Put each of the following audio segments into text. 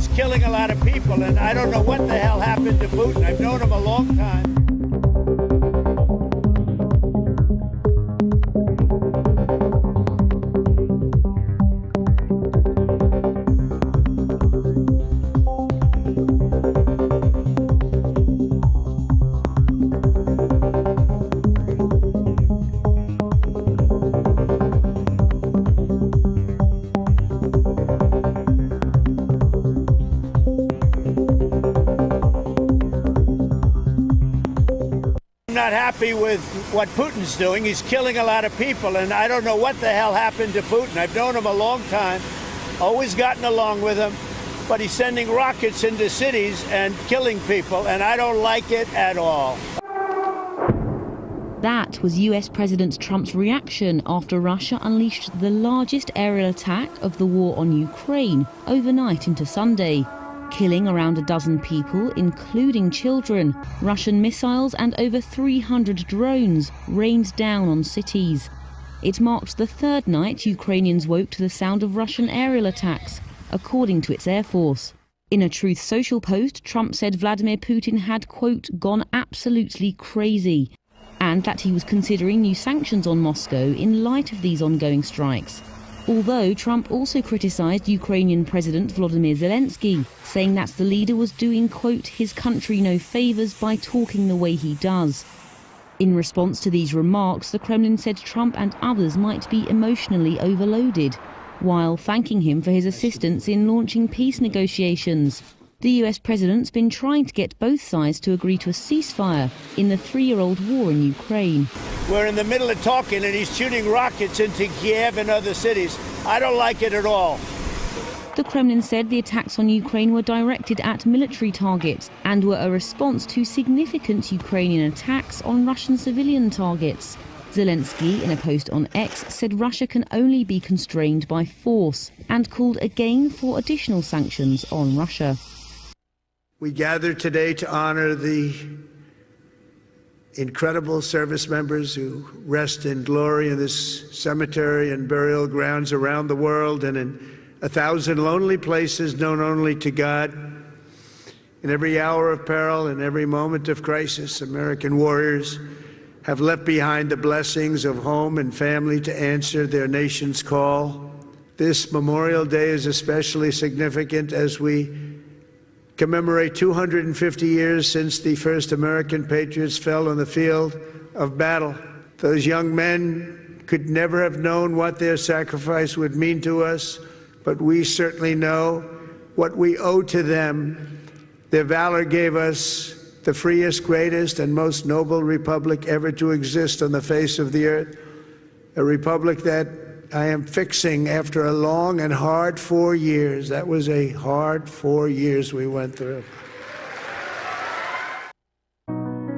he's killing a lot of people, and I don't know what the hell happened to Putin. I've known him a long time. I'm not happy with what Putin's doing. He's killing a lot of people, and I don't know what the hell happened to Putin. I've known him a long time, always gotten along with him, but he's sending rockets into cities and killing people, and I don't like it at all. That was US President Trump's reaction after Russia unleashed the largest aerial attack of the war on Ukraine overnight into Sunday, killing around a dozen people, including children. Russian missiles and over 300 drones rained down on cities. It marked the third night Ukrainians woke to the sound of Russian aerial attacks, according to its Air Force. In a Truth Social post, Trump said Vladimir Putin had, quote, gone absolutely crazy, and that he was considering new sanctions on Moscow in light of these ongoing strikes. Although Trump also criticised Ukrainian President Volodymyr Zelensky, saying that the leader was doing, quote, his country no favours by talking the way he does. In response to these remarks, the Kremlin said Trump and others might be emotionally overloaded, while thanking him for his assistance in launching peace negotiations. The US president's been trying to get both sides to agree to a ceasefire in the 3-year-old war in Ukraine. We're in the middle of talking, and he's shooting rockets into Kiev and other cities. I don't like it at all. The Kremlin said the attacks on Ukraine were directed at military targets and were a response to significant Ukrainian attacks on Russian civilian targets. Zelensky, in a post on X, said Russia can only be constrained by force and called again for additional sanctions on Russia. We gather today to honor the incredible service members who rest in glory in this cemetery and burial grounds around the world and in 1,000 lonely places known only to God. In every hour of peril, in every moment of crisis, American warriors have left behind the blessings of home and family to answer their nation's call. This Memorial Day is especially significant as we commemorate 250 years since the first American patriots fell on the field of battle. Those young men could never have known what their sacrifice would mean to us, but we certainly know what we owe to them. Their valor gave us the freest, greatest, and most noble republic ever to exist on the face of the earth, a republic that I am fixing after a long and hard 4 years. That was a hard 4 years we went through.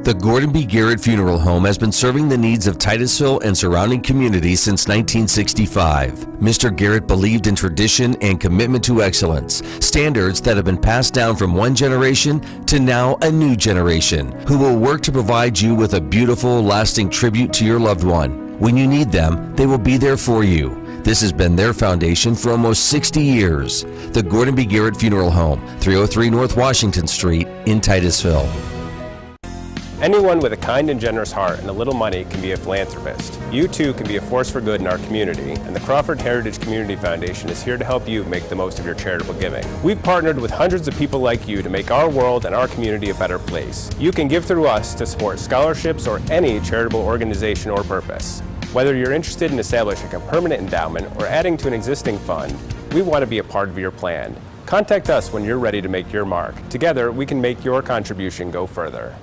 The Gordon B. Garrett Funeral Home has been serving the needs of Titusville and surrounding communities since 1965. Mr. Garrett believed in tradition and commitment to excellence, standards that have been passed down from one generation to now a new generation, who will work to provide you with a beautiful, lasting tribute to your loved one. When you need them, they will be there for you. This has been their foundation for almost 60 years. The Gordon B. Garrett Funeral Home, 303 North Washington Street in Titusville. Anyone with a kind and generous heart and a little money can be a philanthropist. You too can be a force for good in our community, and the Crawford Heritage Community Foundation is here to help you make the most of your charitable giving. We've partnered with hundreds of people like you to make our world and our community a better place. You can give through us to support scholarships or any charitable organization or purpose. Whether you're interested in establishing a permanent endowment or adding to an existing fund, we want to be a part of your plan. Contact us when you're ready to make your mark. Together, we can make your contribution go further.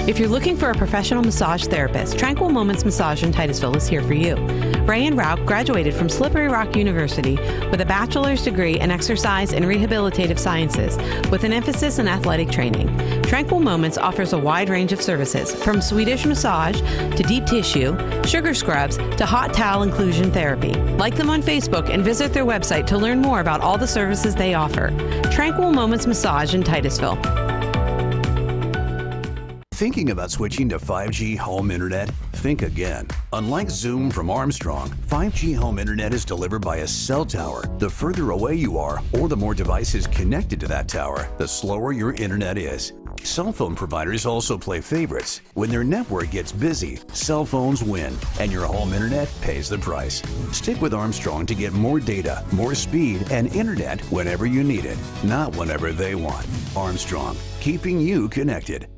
If you're looking for a professional massage therapist, Tranquil Moments Massage in Titusville is here for you. Rayan Rauch graduated from Slippery Rock University with a bachelor's degree in exercise and rehabilitative sciences with an emphasis in athletic training. Tranquil Moments offers a wide range of services, from Swedish massage to deep tissue, sugar scrubs to hot towel inclusion therapy. Like them on Facebook and visit their website to learn more about all the services they offer. Tranquil Moments Massage in Titusville. Thinking about switching to 5G home internet? Think again. Unlike Zoom from Armstrong, 5G home internet is delivered by a cell tower. The further away you are, or the more devices connected to that tower, the slower your internet is. Cell phone providers also play favorites. When their network gets busy, cell phones win, and your home internet pays the price. Stick with Armstrong to get more data, more speed, and internet whenever you need it, not whenever they want. Armstrong, keeping you connected.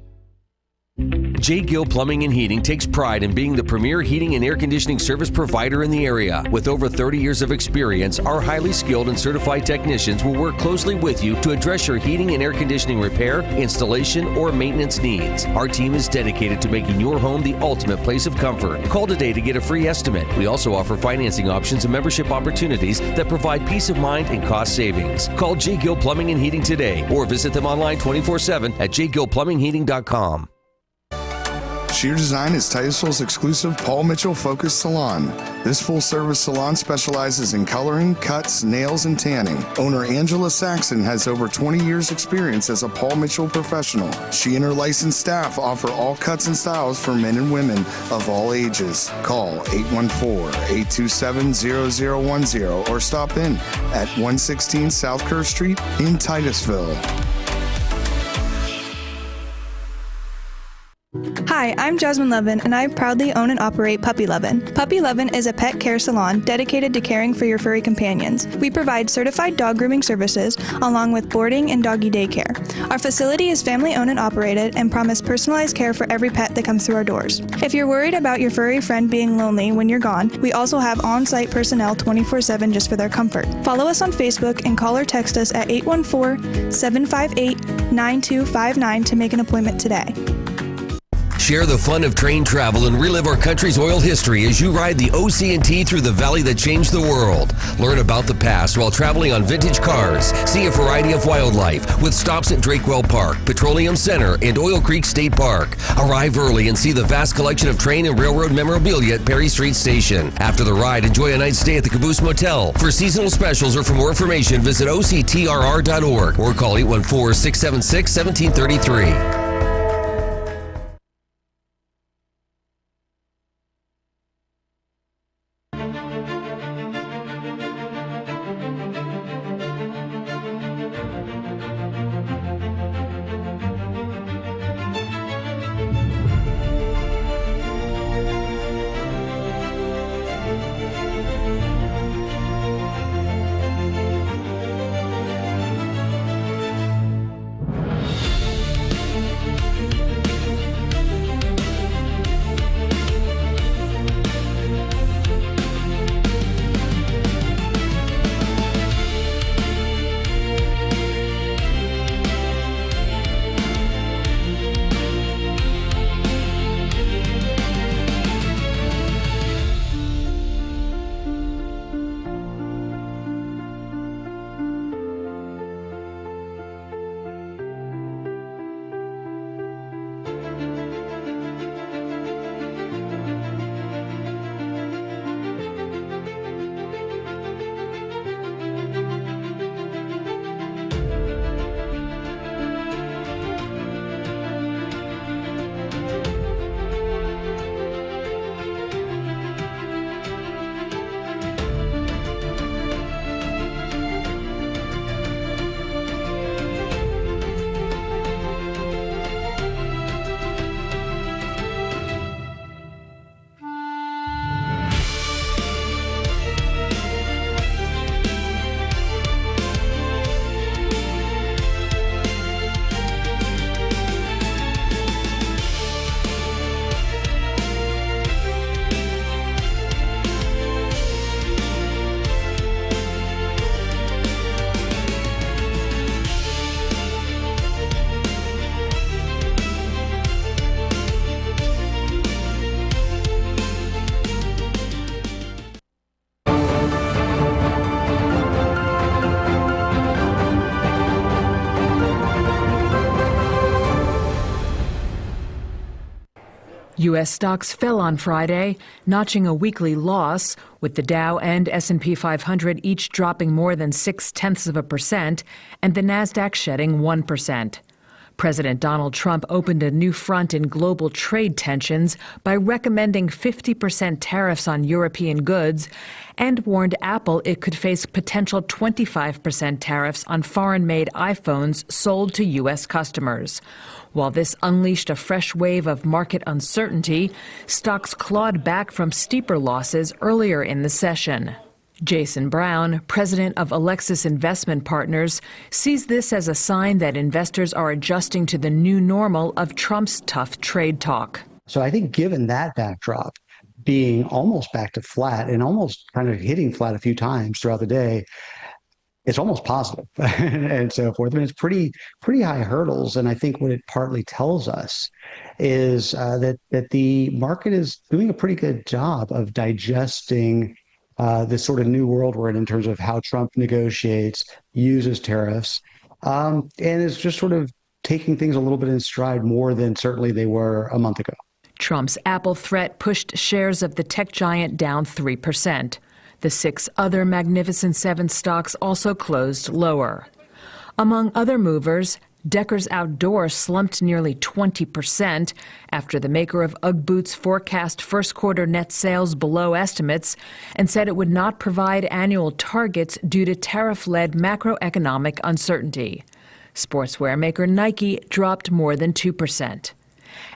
J. Gill Plumbing and Heating takes pride in being the premier heating and air conditioning service provider in the area. With over 30 years of experience, our highly skilled and certified technicians will work closely with you to address your heating and air conditioning repair, installation, or maintenance needs. Our team is dedicated to making your home the ultimate place of comfort. Call today to get a free estimate. We also offer financing options and membership opportunities that provide peace of mind and cost savings. Call J. Gill Plumbing and Heating today or visit them online 24/7 at jgillplumbingheating.com. Sheer Design is Titusville's exclusive Paul Mitchell-focused salon. This full-service salon specializes in coloring, cuts, nails, and tanning. Owner Angela Saxon has over 20 years' experience as a Paul Mitchell professional. She and her licensed staff offer all cuts and styles for men and women of all ages. Call 814-827-0010 or stop in at 116 South Kerr Street in Titusville. Hi, I'm Jasmine Levin, and I proudly own and operate Puppy Lovin'. Puppy Lovin' is a pet care salon dedicated to caring for your furry companions. We provide certified dog grooming services along with boarding and doggy daycare. Our facility is family-owned and operated and promise personalized care for every pet that comes through our doors. If you're worried about your furry friend being lonely when you're gone, we also have on-site personnel 24/7 just for their comfort. Follow us on Facebook and call or text us at 814-758-9259 to make an appointment today. Share the fun of train travel and relive our country's oil history as you ride the OC&T through the valley that changed the world. Learn about the past while traveling on vintage cars. See a variety of wildlife with stops at Drakewell Park, Petroleum Center, and Oil Creek State Park. Arrive early and see the vast collection of train and railroad memorabilia at Perry Street Station. After the ride, enjoy a night's stay at the Caboose Motel. For seasonal specials or for more information, visit octrr.org or call 814-676-1733. U.S. stocks fell on Friday, notching a weekly loss, with the Dow and S&P 500 each dropping more than 0.6% and the Nasdaq shedding 1%. President Donald Trump opened a new front in global trade tensions by recommending 50% tariffs on European goods and warned Apple it could face potential 25% tariffs on foreign-made iPhones sold to U.S. customers. While this unleashed a fresh wave of market uncertainty, stocks clawed back from steeper losses earlier in the session. Jason Brown, president of Alexis Investment Partners, sees this as a sign that investors are adjusting to the new normal of Trump's tough trade talk. So I think given that backdrop, being almost back to flat and almost kind of hitting flat a few times throughout the day, it's almost positive and so forth. I mean, it's pretty high hurdles. And I think what it partly tells us is that the market is doing a pretty good job of digesting this sort of new world we're in terms of how Trump negotiates, uses tariffs, and is just sort of taking things a little bit in stride more than certainly they were a month ago. Trump's Apple threat pushed shares of the tech giant down 3%. The 6 other Magnificent Seven stocks also closed lower. Among other movers, Deckers Outdoor slumped nearly 20% after the maker of UGG boots forecast first quarter net sales below estimates and said it would not provide annual targets due to tariff-led macroeconomic uncertainty. Sportswear maker Nike dropped more than 2%.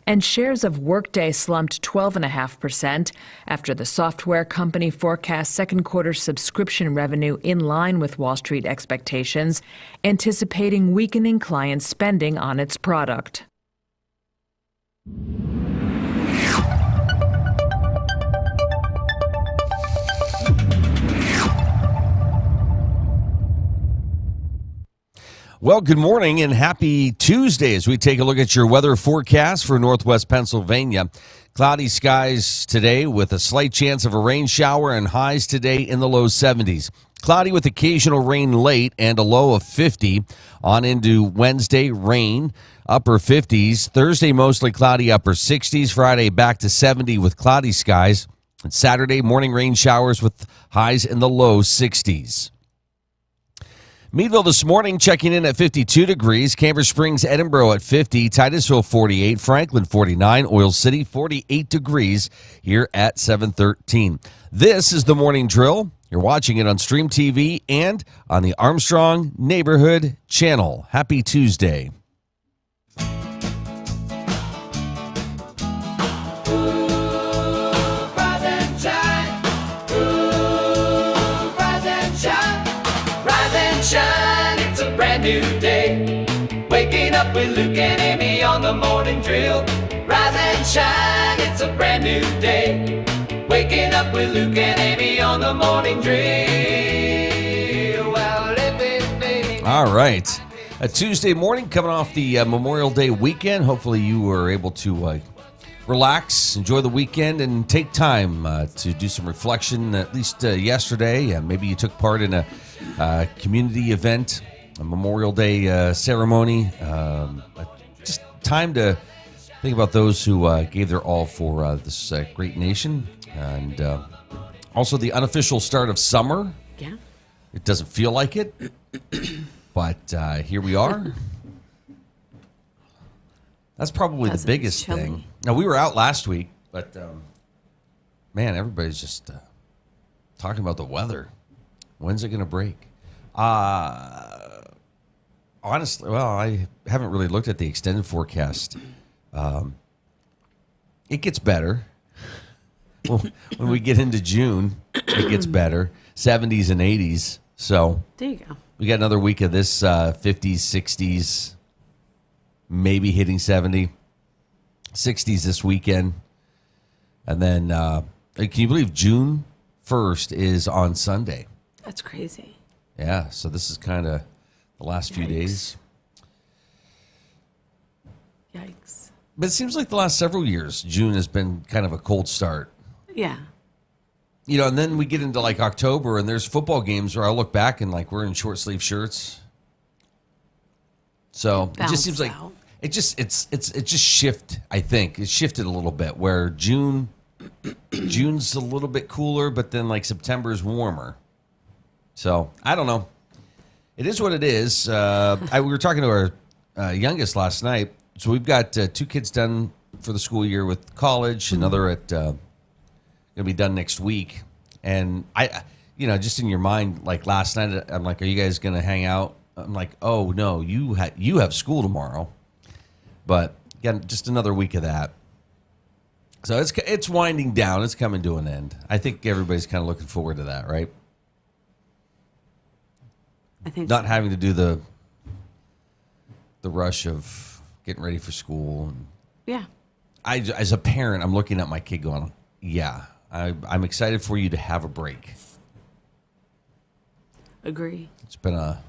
And shares of Workday slumped 12.5% after the software company forecast second quarter subscription revenue in line with Wall Street expectations, anticipating weakening client spending on its product. Well, good morning and happy Tuesday as we take a look at your weather forecast for northwest Pennsylvania. Cloudy skies today with a slight chance of a rain shower and highs today in the low 70s. Cloudy with occasional rain late and a low of 50. On into Wednesday, rain, upper 50s. Thursday, mostly cloudy, upper 60s. Friday, back to 70 with cloudy skies. And Saturday, morning rain showers with highs in the low 60s. Meadville this morning checking in at 52 degrees. Cambridge Springs, Edinboro at 50. Titusville 48. Franklin 49. Oil City 48 degrees here at 7:13. This is the Morning Drill. You're watching it on Stream TV and on the Armstrong Neighborhood Channel. Happy Tuesday. Shine, it's a brand new day. Waking up with Luke and Amy on the Morning Drill. Rise and shine, it's a brand new day. Waking up with Luke and Amy on the Morning Drill. Well, all right. A Tuesday morning coming off the Memorial Day weekend. Hopefully you were able to relax, enjoy the weekend, and take time to do some reflection, at least yesterday. Maybe you took part in a community event, a Memorial Day ceremony. Just time to think about those who gave their all for this great nation. And also the unofficial start of summer. Yeah. It doesn't feel like it, but here we are. That's probably the biggest thing. Now, we were out last week, but man, everybody's just talking about the weather. When's it going to break? Honestly, well, I haven't really looked at the extended forecast. It gets better. Well, when we get into June, it gets better. 70s and 80s. So there you go. We got another week of this 50s, 60s, maybe hitting 70. 60s this weekend. And then, can you believe June 1st is on Sunday? That's crazy. Yeah, so this is kind of the last few days. Yikes. But it seems like the last several years, June has been kind of a cold start. Yeah. You know, and then we get into like October and there's football games where I'll look back and like we're in short sleeve shirts. So it just seems like it just shift, I think. It shifted a little bit where June's a little bit cooler, but then like September is warmer. So I don't know. It is what it is. We were talking to our youngest last night. So we've got 2 kids done for the school year with college. Another at going to be done next week. And I, just in your mind, like last night, I'm like, "Are you guys going to hang out?" I'm like, "Oh no, you have school tomorrow." But again, just another week of that. So it's winding down. It's coming to an end. I think everybody's kind of looking forward to that, right? I think not having to do the rush of getting ready for school. And yeah. As a parent, I'm looking at my kid going, "Yeah, I'm excited for you to have a break." Agree. It's been a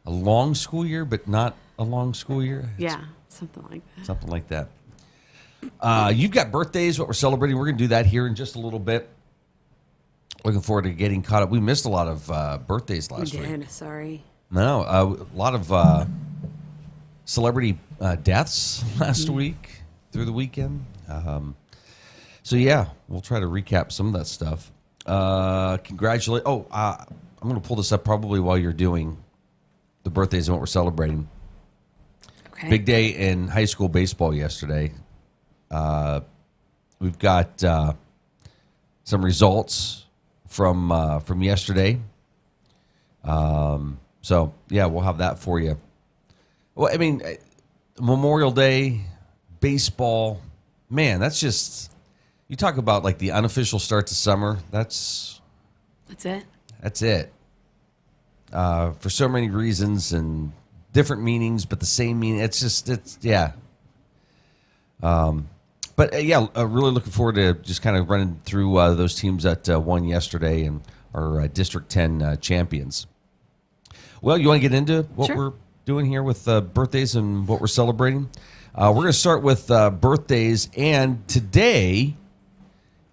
long school year, but not a long school year. Yeah, something like that. Something like that. You've got birthdays, what we're celebrating. We're going to do that here in just a little bit. Looking forward to getting caught up. We missed a lot of birthdays last week. We did, sorry. No, a lot of celebrity deaths last week through the weekend. So, yeah, we'll try to recap some of that stuff. Congratulate. I'm going to pull this up probably while you're doing the birthdays and what we're celebrating. Okay. Big day in high school baseball yesterday. We've got some results from yesterday. So, yeah, we'll have that for you. Well, I mean, Memorial Day, baseball, man, that's just, you talk about like the unofficial start to summer. That's it. That's it. For so many reasons and different meanings, but the same meaning. Yeah. But yeah, really looking forward to just kind of running through those teams that won yesterday and are District 10 champions. Well, you want to get into what we're doing here with birthdays and what we're celebrating? We're going to start with birthdays, and today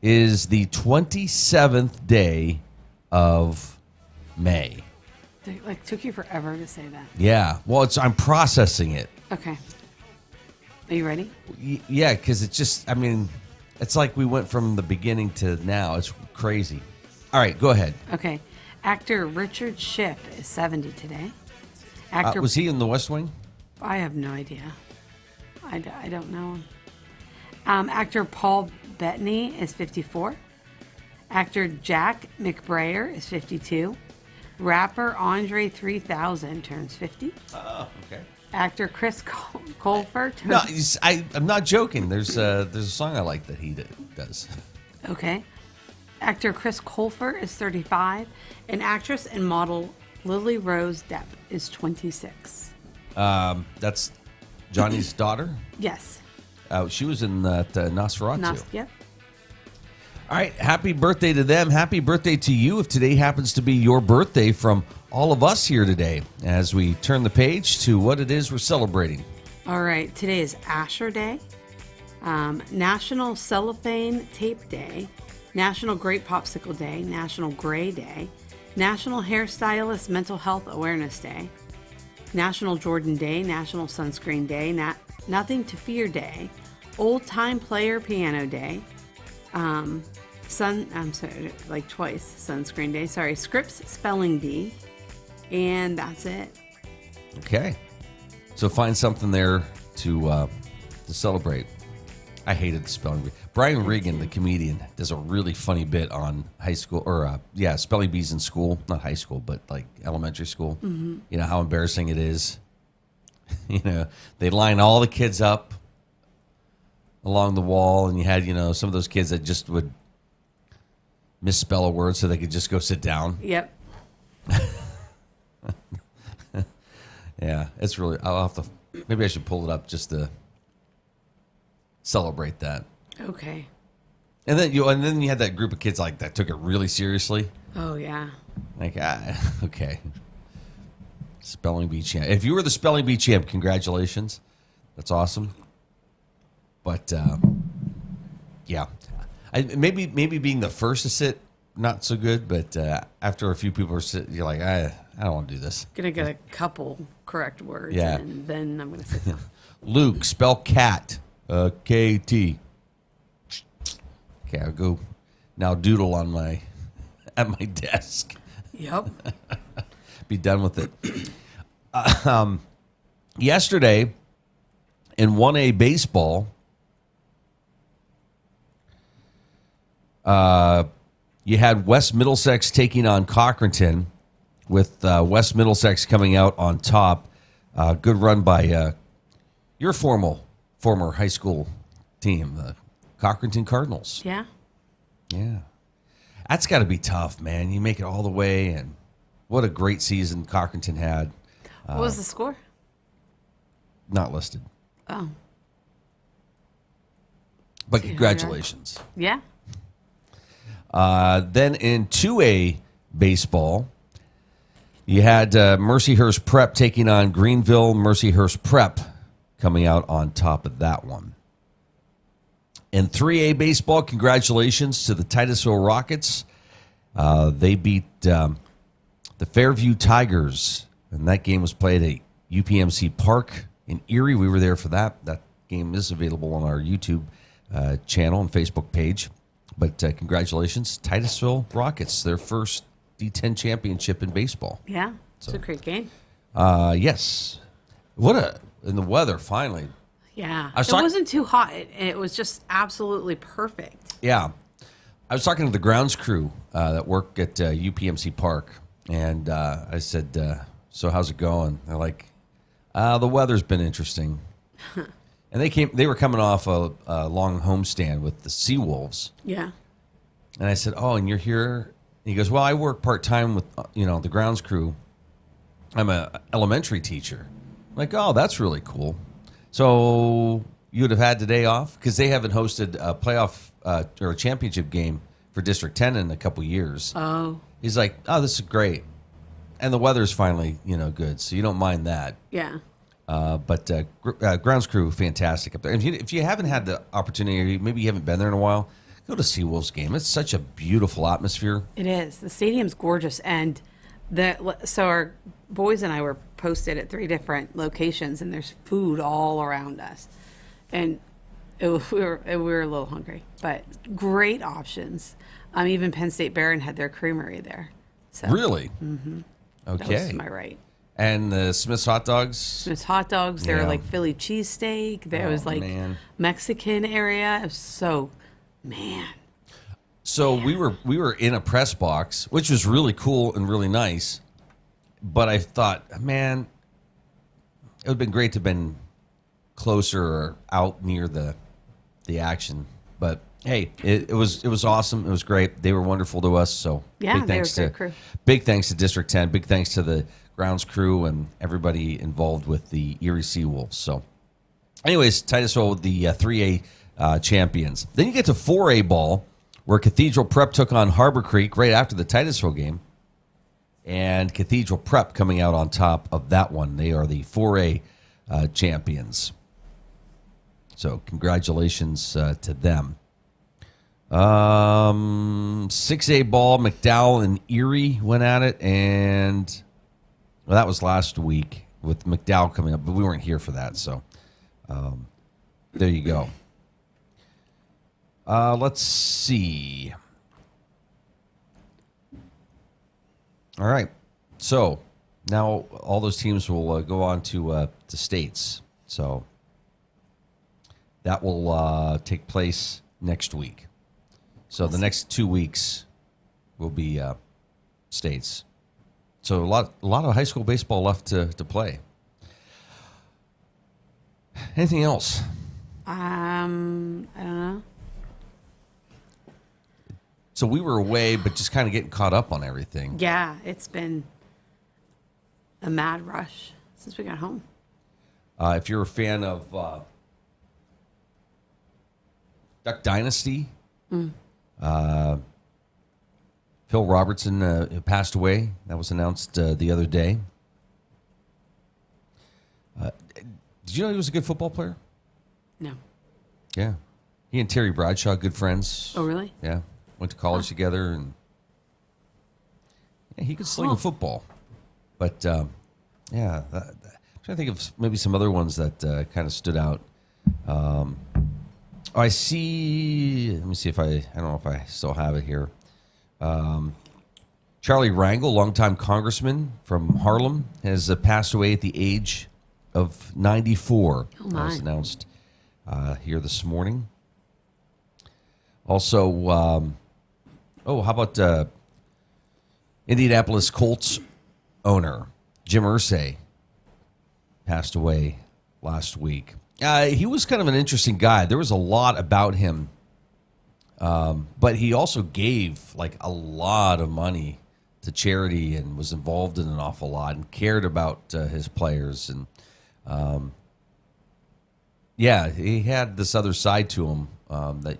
is the 27th day of May. It took you forever to say that. Yeah. Well, I'm processing it. Okay. Are you ready? Yeah, because it's just, I mean, it's like we went from the beginning to now. It's crazy. All right, go ahead. Okay. Actor Richard Schiff is 70 today. Was he in The West Wing? I have no idea. I don't know him. Actor Paul Bettany is 54. Actor Jack McBrayer is 52. Rapper Andre 3000 turns 50. Oh, okay. Actor Chris Colfer turns... No, I'm not joking. There's a song I like that he does. Okay. Actor Chris Colfer is 35. And actress and model Lily Rose Depp is 26. That's Johnny's daughter? Yes. She was in that Nosferatu. Yep. All right, happy birthday to them. Happy birthday to you if today happens to be your birthday from all of us here today as we turn the page to what it is we're celebrating. All right, today is Asher Day, National Cellophane Tape Day, National Grape Popsicle Day, National Gray Day, National Hairstylist Mental Health Awareness Day, National Jordan Day, National Sunscreen Day, Nothing to Fear Day, Old Time Player Piano Day, I'm sorry, like twice, Sunscreen Day, sorry, Scripps Spelling Bee, and that's it. Okay. So find something there to celebrate. I hated the spelling bee. Brian Regan, the comedian, does a really funny bit on high school, or spelling bees in school. Not high school, but like elementary school. Mm-hmm. You know, how embarrassing it is. You know, they line all the kids up along the wall, and you had, some of those kids that just would misspell a word so they could just go sit down. Yep. Yeah, it's really, I'll have to, maybe I should pull it up just to celebrate that. Okay. And then you had that group of kids like that took it really seriously. Oh, yeah. Like, okay. Spelling bee champ. If you were the spelling bee champ, congratulations. That's awesome. But, yeah. Maybe being the first to sit, not so good, but after a few people are sitting, you're like, I don't want to do this. Gonna get a couple correct words, Yeah. and then I'm gonna sit down. Luke, spell cat. K-T. Okay, I'll go now doodle at my desk. Yep. Be done with it. Yesterday, in 1A baseball, you had West Middlesex taking on Cochranton, with West Middlesex coming out on top. Good run by your former high school team, the Cochranton Cardinals. Yeah. Yeah. That's got to be tough, man. You make it all the way, and what a great season Cochranton had. What was the score? Not listed. Oh. But congratulations. Yeah. Then in 2A baseball, you had Mercyhurst Prep taking on Greenville. Mercyhurst Prep coming out on top of that one. In 3A baseball, congratulations to the Titusville Rockets. They beat the Fairview Tigers, and that game was played at UPMC Park in Erie. We were there for that. That game is available on our YouTube channel and Facebook page. But congratulations, Titusville Rockets, their first D10 championship in baseball. Yeah, it's a great game. Yes. In the weather, finally. Yeah. It wasn't too hot. It was just absolutely perfect. Yeah. I was talking to the grounds crew that work at UPMC Park, and I said, so how's it going? They're like, the weather's been interesting. And they were coming off a long homestand with the Seawolves. Yeah. And I said, oh, and you're here? And he goes, well, I work part-time with, the grounds crew. I'm an elementary teacher. I'm like, oh, that's really cool. So you would have had today off? Because they haven't hosted a playoff or a championship game for District 10 in a couple years. Oh. He's like, oh, this is great. And the weather's finally, good, so you don't mind that. Yeah. But grounds crew, fantastic up there. If you haven't had the opportunity, or maybe you haven't been there in a while, go to Seawolves game. It's such a beautiful atmosphere. It is. The stadium's gorgeous, and so our boys and I were posted at 3 different locations, and there's food all around us, and we were a little hungry, but great options. Even Penn State Barron had their creamery there. So. Really? Mm-hmm. Okay. That was my right. And the Smith's hot dogs? Smith's hot dogs. There were like Philly cheesesteak. There was like Mexican area. It was so, man. So we were in a press box, which was really cool and really nice. But I thought, man, it would have been great to have been closer or out near the action. But hey, it was awesome. It was great. They were wonderful to us. So yeah, big thanks to District 10. Big thanks to the grounds crew and everybody involved with the Erie Seawolves. So anyways, Titusville with the 3A champions. Then you get to 4A ball, where Cathedral Prep took on Harbor Creek right after the Titusville game. And Cathedral Prep coming out on top of that one. They are the 4A champions. So congratulations to them. 6A ball, McDowell and Erie went at it, and well, that was last week with McDowell coming up, but we weren't here for that, so there you go. Let's see. All right, so now all those teams will go on to states, so that will take place next week. So the next 2 weeks will be states. So a lot of high school baseball left to play. Anything else? I don't know. So we were away, but just kind of getting caught up on everything. Yeah, it's been a mad rush since we got home. If you're a fan of Duck Dynasty, Phil Robertson passed away. That was announced the other day. Did you know he was a good football player? No. Yeah. He and Terry Bradshaw, good friends. Oh, really? Yeah. Went to college together, and he could sling a football. But, I'm trying to think of maybe some other ones that kind of stood out. I see, let me see if I don't know if I still have it here. Charlie Rangel, longtime congressman from Harlem, has passed away at the age of 94. Oh, my. That was announced here this morning. Also, how about Indianapolis Colts owner Jim Irsay passed away last week. He was kind of an interesting guy. There was a lot about him, but he also gave like a lot of money to charity and was involved in an awful lot and cared about his players. And he had this other side to him that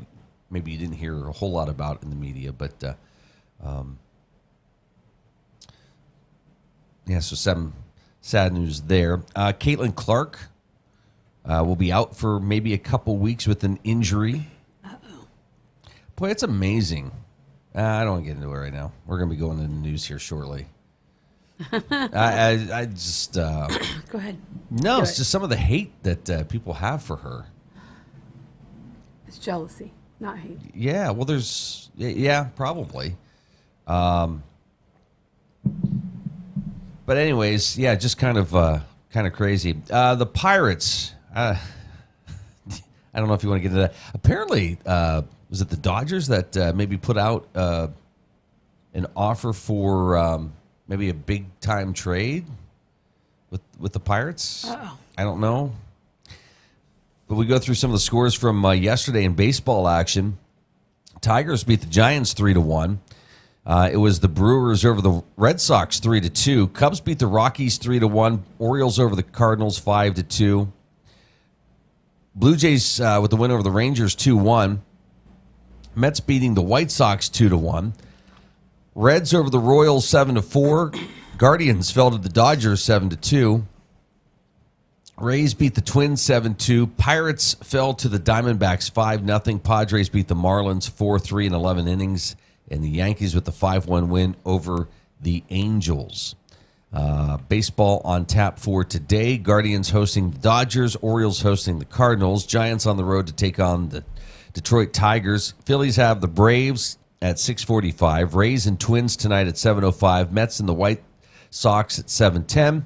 maybe you didn't hear a whole lot about in the media, but so some sad news there. Caitlin Clark will be out for maybe a couple weeks with an injury. Uh-oh. Boy, it's amazing. I don't want to get into it right now. We're going to be going into the news here shortly. I just... Go ahead. No, it's just some of the hate that people have for her. It's jealousy, not hate. Yeah, well, there's... Yeah, probably. But anyways, just kind of crazy. The Pirates... I don't know if you want to get into that. Apparently, was it the Dodgers that maybe put out an offer for maybe a big-time trade with the Pirates? Uh-oh. I don't know. But we go through some of the scores from yesterday in baseball action. Tigers beat the Giants 3-1. It was the Brewers over the Red Sox 3-2. Cubs beat the Rockies 3-1. Orioles over the Cardinals 5-2. Blue Jays with the win over the Rangers 2-1. Mets beating the White Sox 2-1. Reds over the Royals 7-4. Guardians fell to the Dodgers 7-2. Rays beat the Twins 7-2. Pirates fell to the Diamondbacks 5-0. Padres beat the Marlins 4-3 in 11 innings. And the Yankees with the 5-1 win over the Angels. Baseball on tap for today. Guardians hosting the Dodgers. Orioles hosting the Cardinals. Giants on the road to take on the Detroit Tigers. Phillies have the Braves at 6:45. Rays and Twins tonight at 7:05. Mets and the White Sox at 7:10.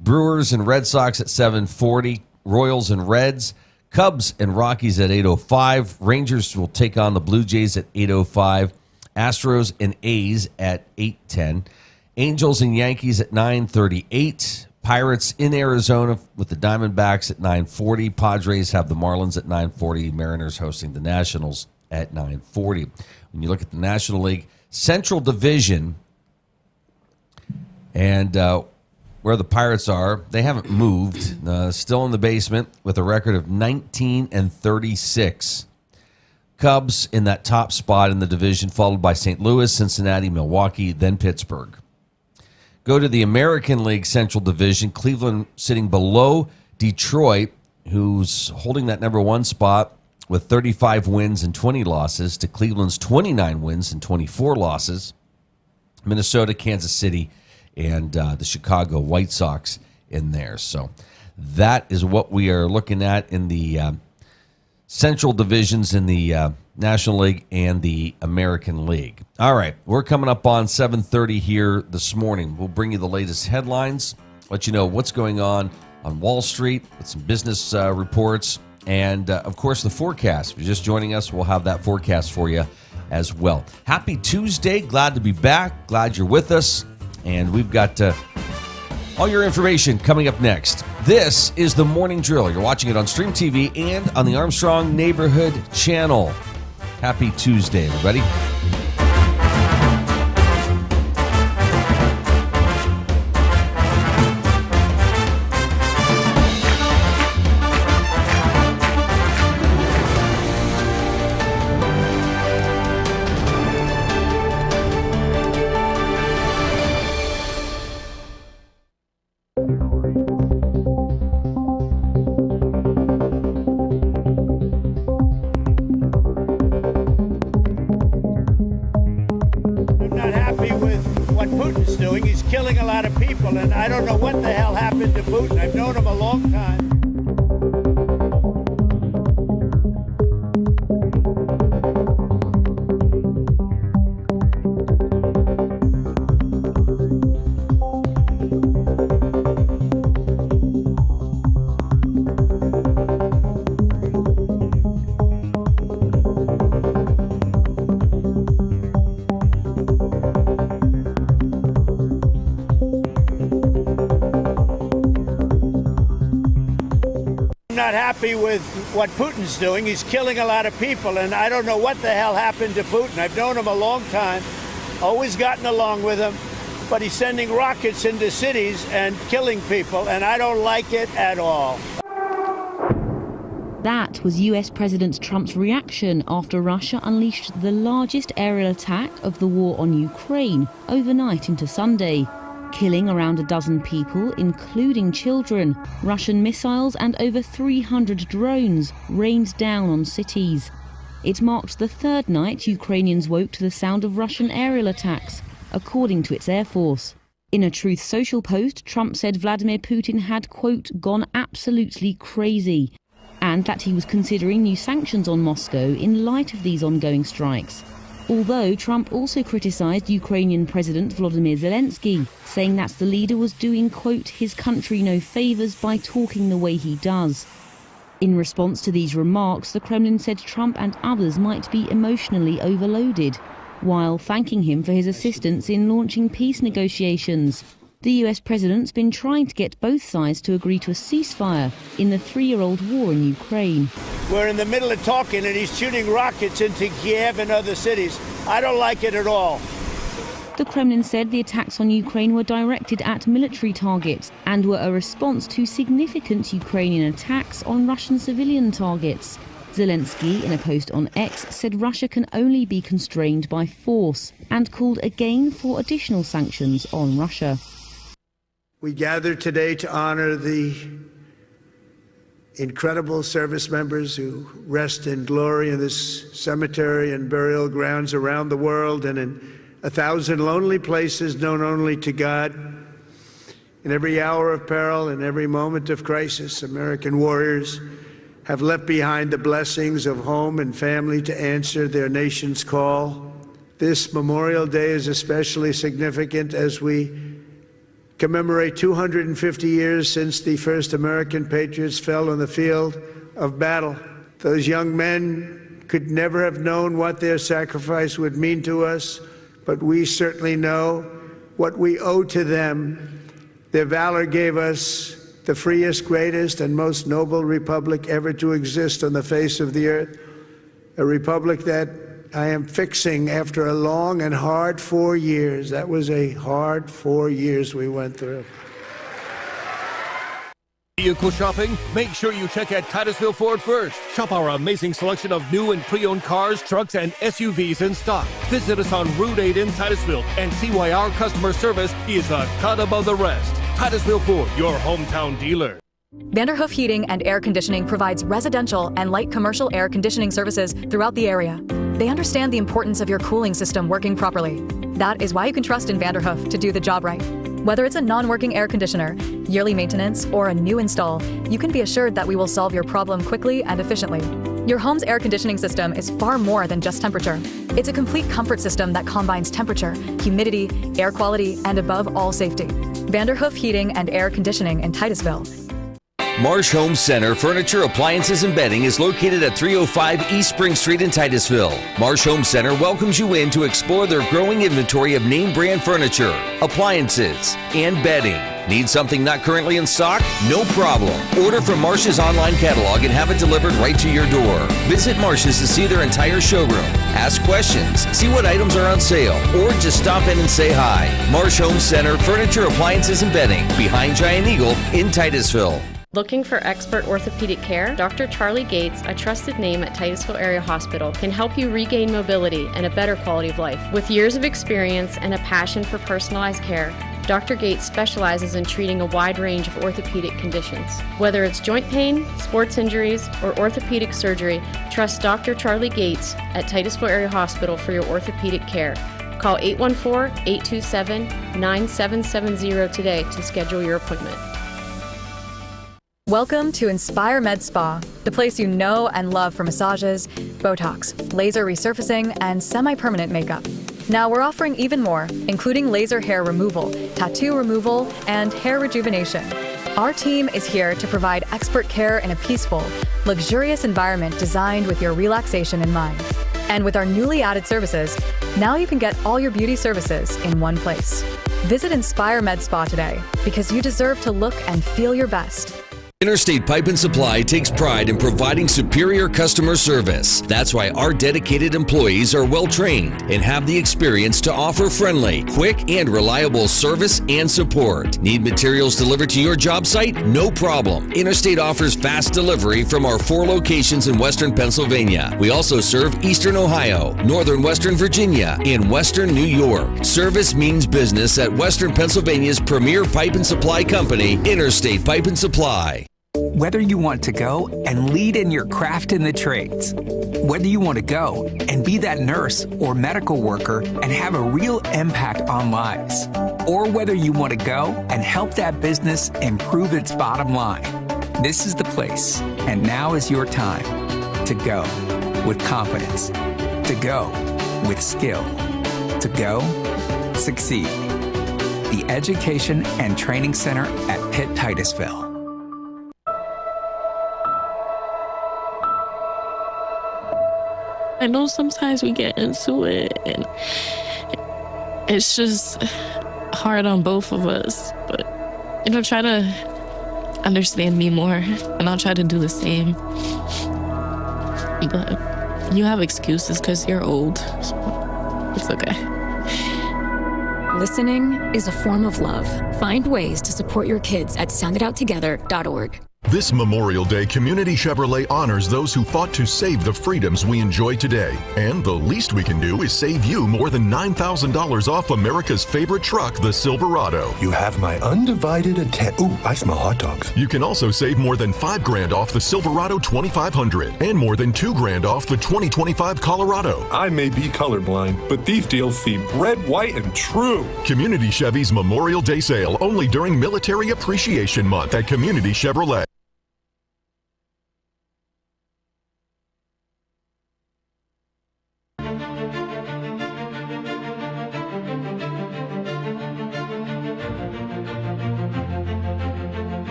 Brewers and Red Sox at 7:40. Royals and Reds. Cubs and Rockies at 8:05. Rangers will take on the Blue Jays at 8:05. Astros and A's at 8:10. Angels and Yankees at 9:38. Pirates in Arizona with the Diamondbacks at 9:40. Padres have the Marlins at 9:40. Mariners hosting the Nationals at 9:40. When you look at the National League Central Division and where the Pirates are, they haven't moved. Still in the basement with a record of 19-36. Cubs in that top spot in the division, followed by St. Louis, Cincinnati, Milwaukee, then Pittsburgh. Go to the American League Central Division. Cleveland sitting below Detroit, who's holding that number one spot with 35 wins and 20 losses to Cleveland's 29 wins and 24 losses. Minnesota, Kansas City, and the Chicago White Sox in there. So that is what we are looking at in the Central Divisions in the National League and the American League. All right, we're coming up on 7:30 here this morning. We'll bring you the latest headlines, let you know what's going on Wall Street with some business reports, and, of course, the forecast. If you're just joining us, we'll have that forecast for you as well. Happy Tuesday. Glad to be back. Glad you're with us. And we've got all your information coming up next. This is the Morning Drill. You're watching it on Stream TV and on the Armstrong Neighborhood Channel. Happy Tuesday, everybody. Killing a lot of people, and I don't know what the hell happened to Putin. I've known him a long time. happy with what Putin's doing. He's killing a lot of people, and I don't know what the hell happened to Putin. I've known him a long time, always gotten along with him, but he's sending rockets into cities and killing people, and I don't like it at all. That was US President Trump's reaction after Russia unleashed the largest aerial attack of the war on Ukraine overnight into Sunday, killing around a dozen people, including children. Russian missiles and over 300 drones rained down on cities. It marked the third night Ukrainians woke to the sound of Russian aerial attacks, according to its Air Force. In a Truth Social post, Trump said Vladimir Putin had, quote, gone absolutely crazy, and that he was considering new sanctions on Moscow in light of these ongoing strikes. Although Trump also criticised Ukrainian President Volodymyr Zelensky, saying that the leader was doing, quote, his country no favours by talking the way he does. In response to these remarks, the Kremlin said Trump and others might be emotionally overloaded, while thanking him for his assistance in launching peace negotiations. The US president's been trying to get both sides to agree to a ceasefire in the 3-year-old war in Ukraine. We're in the middle of talking, and he's shooting rockets into Kiev and other cities. I don't like it at all. The Kremlin said the attacks on Ukraine were directed at military targets and were a response to significant Ukrainian attacks on Russian civilian targets. Zelensky, in a post on X, said Russia can only be constrained by force and called again for additional sanctions on Russia. We gather today to honor the incredible service members who rest in glory in this cemetery and burial grounds around the world and in 1,000 lonely places known only to God. In every hour of peril and every moment of crisis, American warriors have left behind the blessings of home and family to answer their nation's call. This Memorial Day is especially significant as we commemorate 250 years since the first American patriots fell on the field of battle. Those young men could never have known what their sacrifice would mean to us, but we certainly know what we owe to them. Their valor gave us the freest, greatest, and most noble republic ever to exist on the face of the earth, a republic that I am fixing after a long and hard 4 years. That was a hard 4 years we went through. Vehicle shopping? Make sure you check out Titusville Ford first. Shop our amazing selection of new and pre-owned cars, trucks, and SUVs in stock. Visit us on Route 8 in Titusville and see why our customer service is a cut above the rest. Titusville Ford, your hometown dealer. Vanderhoof Heating and Air Conditioning provides residential and light commercial air conditioning services throughout the area. They understand the importance of your cooling system working properly. That is why you can trust in Vanderhoof to do the job right. Whether it's a non-working air conditioner, yearly maintenance, or a new install, you can be assured that we will solve your problem quickly and efficiently. Your home's air conditioning system is far more than just temperature. It's a complete comfort system that combines temperature, humidity, air quality, and above all, safety. Vanderhoof Heating and Air Conditioning in Titusville. Marsh Home Center Furniture, Appliances, and Bedding is located at 305 East Spring Street in Titusville. Marsh Home Center welcomes you in to explore their growing inventory of name brand furniture, appliances, and bedding. Need something not currently in stock? No problem. Order from Marsh's online catalog and have it delivered right to your door. Visit Marsh's to see their entire showroom. Ask questions, see what items are on sale, or just stop in and say hi. Marsh Home Center Furniture, Appliances, and Bedding, behind Giant Eagle in Titusville. Looking for expert orthopedic care? Dr. Charlie Gates, a trusted name at Titusville Area Hospital, can help you regain mobility and a better quality of life. With years of experience and a passion for personalized care, Dr. Gates specializes in treating a wide range of orthopedic conditions. Whether it's joint pain, sports injuries, or orthopedic surgery, trust Dr. Charlie Gates at Titusville Area Hospital for your orthopedic care. Call 814-827-9770 today to schedule your appointment. Welcome to Inspire Med Spa, the place you know and love for massages, Botox, laser resurfacing, and semi-permanent makeup. Now we're offering even more, including laser hair removal, tattoo removal, and hair rejuvenation. Our team is here to provide expert care in a peaceful, luxurious environment designed with your relaxation in mind. And with our newly added services, now you can get all your beauty services in one place. Visit Inspire Med Spa today, because you deserve to look and feel your best. Interstate Pipe and Supply takes pride in providing superior customer service. That's why our dedicated employees are well trained and have the experience to offer friendly, quick, and reliable service and support. Need materials delivered to your job site? No problem. Interstate offers fast delivery from our 4 locations in Western Pennsylvania. We also serve Eastern Ohio, Northern Western Virginia, and Western New York. Service means business at Western Pennsylvania's premier pipe and supply company, Interstate Pipe and Supply. Whether you want to go and lead in your craft in the trades, whether you want to go and be that nurse or medical worker and have a real impact on lives, or whether you want to go and help that business improve its bottom line, this is the place. And now is your time to go with confidence, to go with skill, to go succeed. The Education and Training Center at Pitt Titusville. I know sometimes we get into it and it's just hard on both of us, but try to understand me more and I'll try to do the same. But you have excuses because you're old, so it's okay. Listening is a form of love. Find ways to support your kids at sounditouttogether.org. This Memorial Day, Community Chevrolet honors those who fought to save the freedoms we enjoy today. And the least we can do is save you more than $9,000 off America's favorite truck, the Silverado. You have my undivided attention. Ooh, I smell hot dogs. You can also save more than $5,000 off the Silverado 2500 and more than $2,000 off the 2025 Colorado. I may be colorblind, but these deals seem red, white, and true. Community Chevy's Memorial Day sale only during Military Appreciation Month at Community Chevrolet.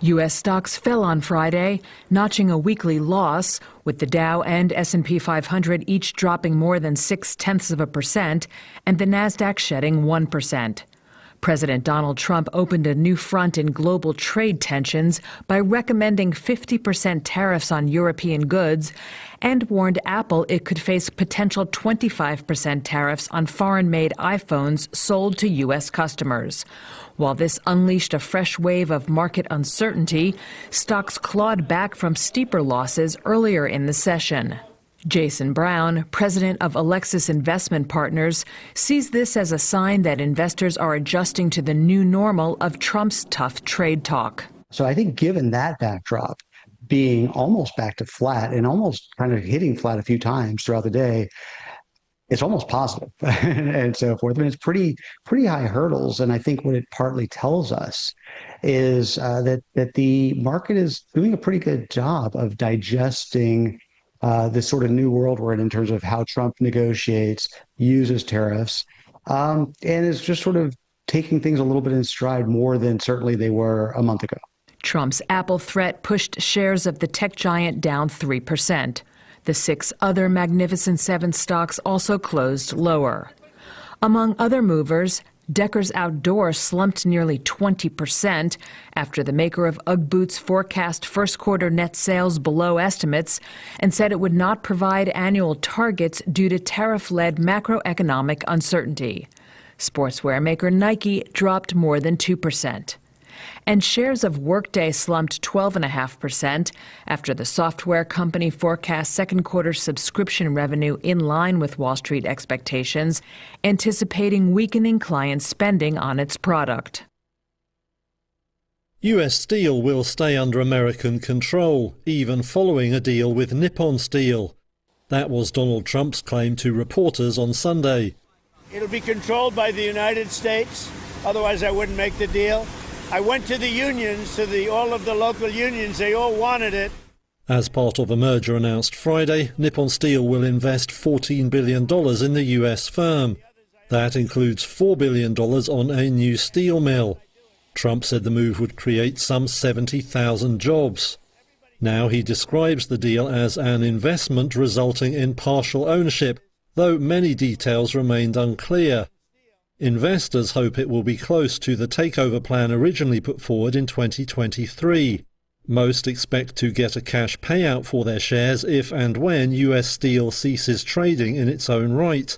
U.S. stocks fell on Friday, notching a weekly loss, with the Dow and S&P 500 each dropping more than 0.6% and the Nasdaq shedding 1%. President Donald Trump opened a new front in global trade tensions by recommending 50% tariffs on European goods and warned Apple it could face potential 25% tariffs on foreign-made iPhones sold to U.S. customers. While this unleashed a fresh wave of market uncertainty, stocks clawed back from steeper losses earlier in the session. Jason Brown, president of Alexis Investment Partners, sees this as a sign that investors are adjusting to the new normal of Trump's tough trade talk. So I think given that backdrop, being almost back to flat and almost kind of hitting flat a few times throughout the day, it's almost positive and so forth. I mean, it's pretty high hurdles. And I think what it partly tells us is that the market is doing a pretty good job of digesting this sort of new world we're in terms of how Trump negotiates, uses tariffs, and is just sort of taking things a little bit in stride more than certainly they were a month ago. Trump's Apple threat pushed shares of the tech giant down 3%. The 6 other Magnificent Seven stocks also closed lower. Among other movers, Deckers Outdoor slumped nearly 20% after the maker of UGG boots forecast first quarter net sales below estimates and said it would not provide annual targets due to tariff-led macroeconomic uncertainty. Sportswear maker Nike dropped more than 2%. And shares of Workday slumped 12.5% after the software company forecast second quarter subscription revenue in line with Wall Street expectations, anticipating weakening client spending on its product. US Steel will stay under American control, even following a deal with Nippon Steel. That was Donald Trump's claim to reporters on Sunday. It'll be controlled by the United States, otherwise I wouldn't make the deal. I went to the unions, to all of the local unions. They all wanted it. As part of a merger announced Friday, Nippon Steel will invest $14 billion in the US firm. That includes $4 billion on a new steel mill. Trump said the move would create some 70,000 jobs. Now he describes the deal as an investment resulting in partial ownership, though many details remained unclear. Investors hope it will be close to the takeover plan originally put forward in 2023. Most expect to get a cash payout for their shares if and when US Steel ceases trading in its own right.